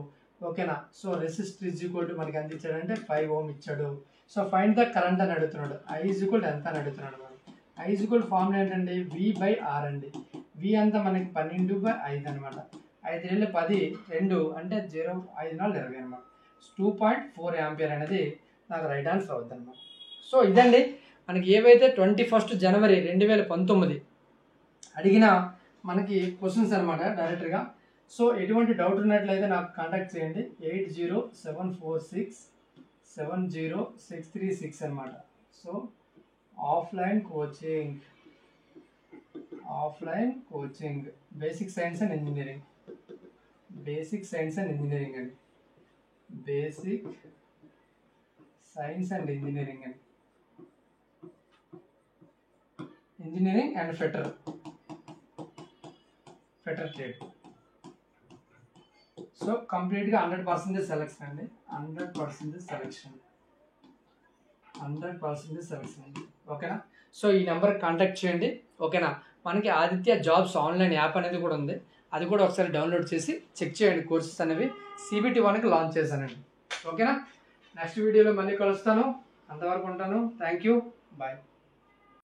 ఓకేనా. So resistor is equal to మనకి ఎంత ఇచ్చాడంటే 5 ohm ఇచ్చాడు. సో ఫైండ్ ద కరెంట్ అని అడుగుతున్నాడు, I ఈజ్ ఈక్వల్ టు ఎంత అని అడుగుతున్నాడు. మనం I ఈజ్ ఈక్వల్ ఫార్ములా ఏంటండి, V/R అండి. V అంతా మనకి 12/5 అనమాట, 5 10 2 అంటే 0 5 4 20 అనమాట. 2.4 ఆంపియర్ అనేది నాకు రైట్ ఆన్సర్ అవుతుంది అనమాట. సో ఇదండి మనకి ఏవైతే 21 జనవరి 2019 అడిగిన మనకి క్వశ్చన్స్ అనమాట డైరెక్ట్గా. సో ఎటువంటి డౌట్ ఉన్నట్లయితే నాకు కాంటాక్ట్ చేయండి 8074670636 అనమాట. So offline coaching basic science and engineering అండి. Basic science and engineering and fitter trade. So కంప్లీట్గా 100% సెలెక్షన్ అండి. 100% సెలెక్షన్ అండి. ఓకేనా. సో ఈ నెంబర్కి కాంటాక్ట్ చేయండి. ఓకేనా. మనకి ఆదిత్య జాబ్స్ ఆన్లైన్ యాప్ అనేది కూడా ఉంది, అది కూడా ఒకసారి డౌన్లోడ్ చేసి చెక్ చేయండి. కోర్సెస్ అనేవి CBT 1కి లాంచ్ చేశానండి. ఓకేనా. నెక్స్ట్ వీడియోలో మళ్ళీ కలుస్తాను. అంతవరకు ఉంటాను. Thank you. బాయ్.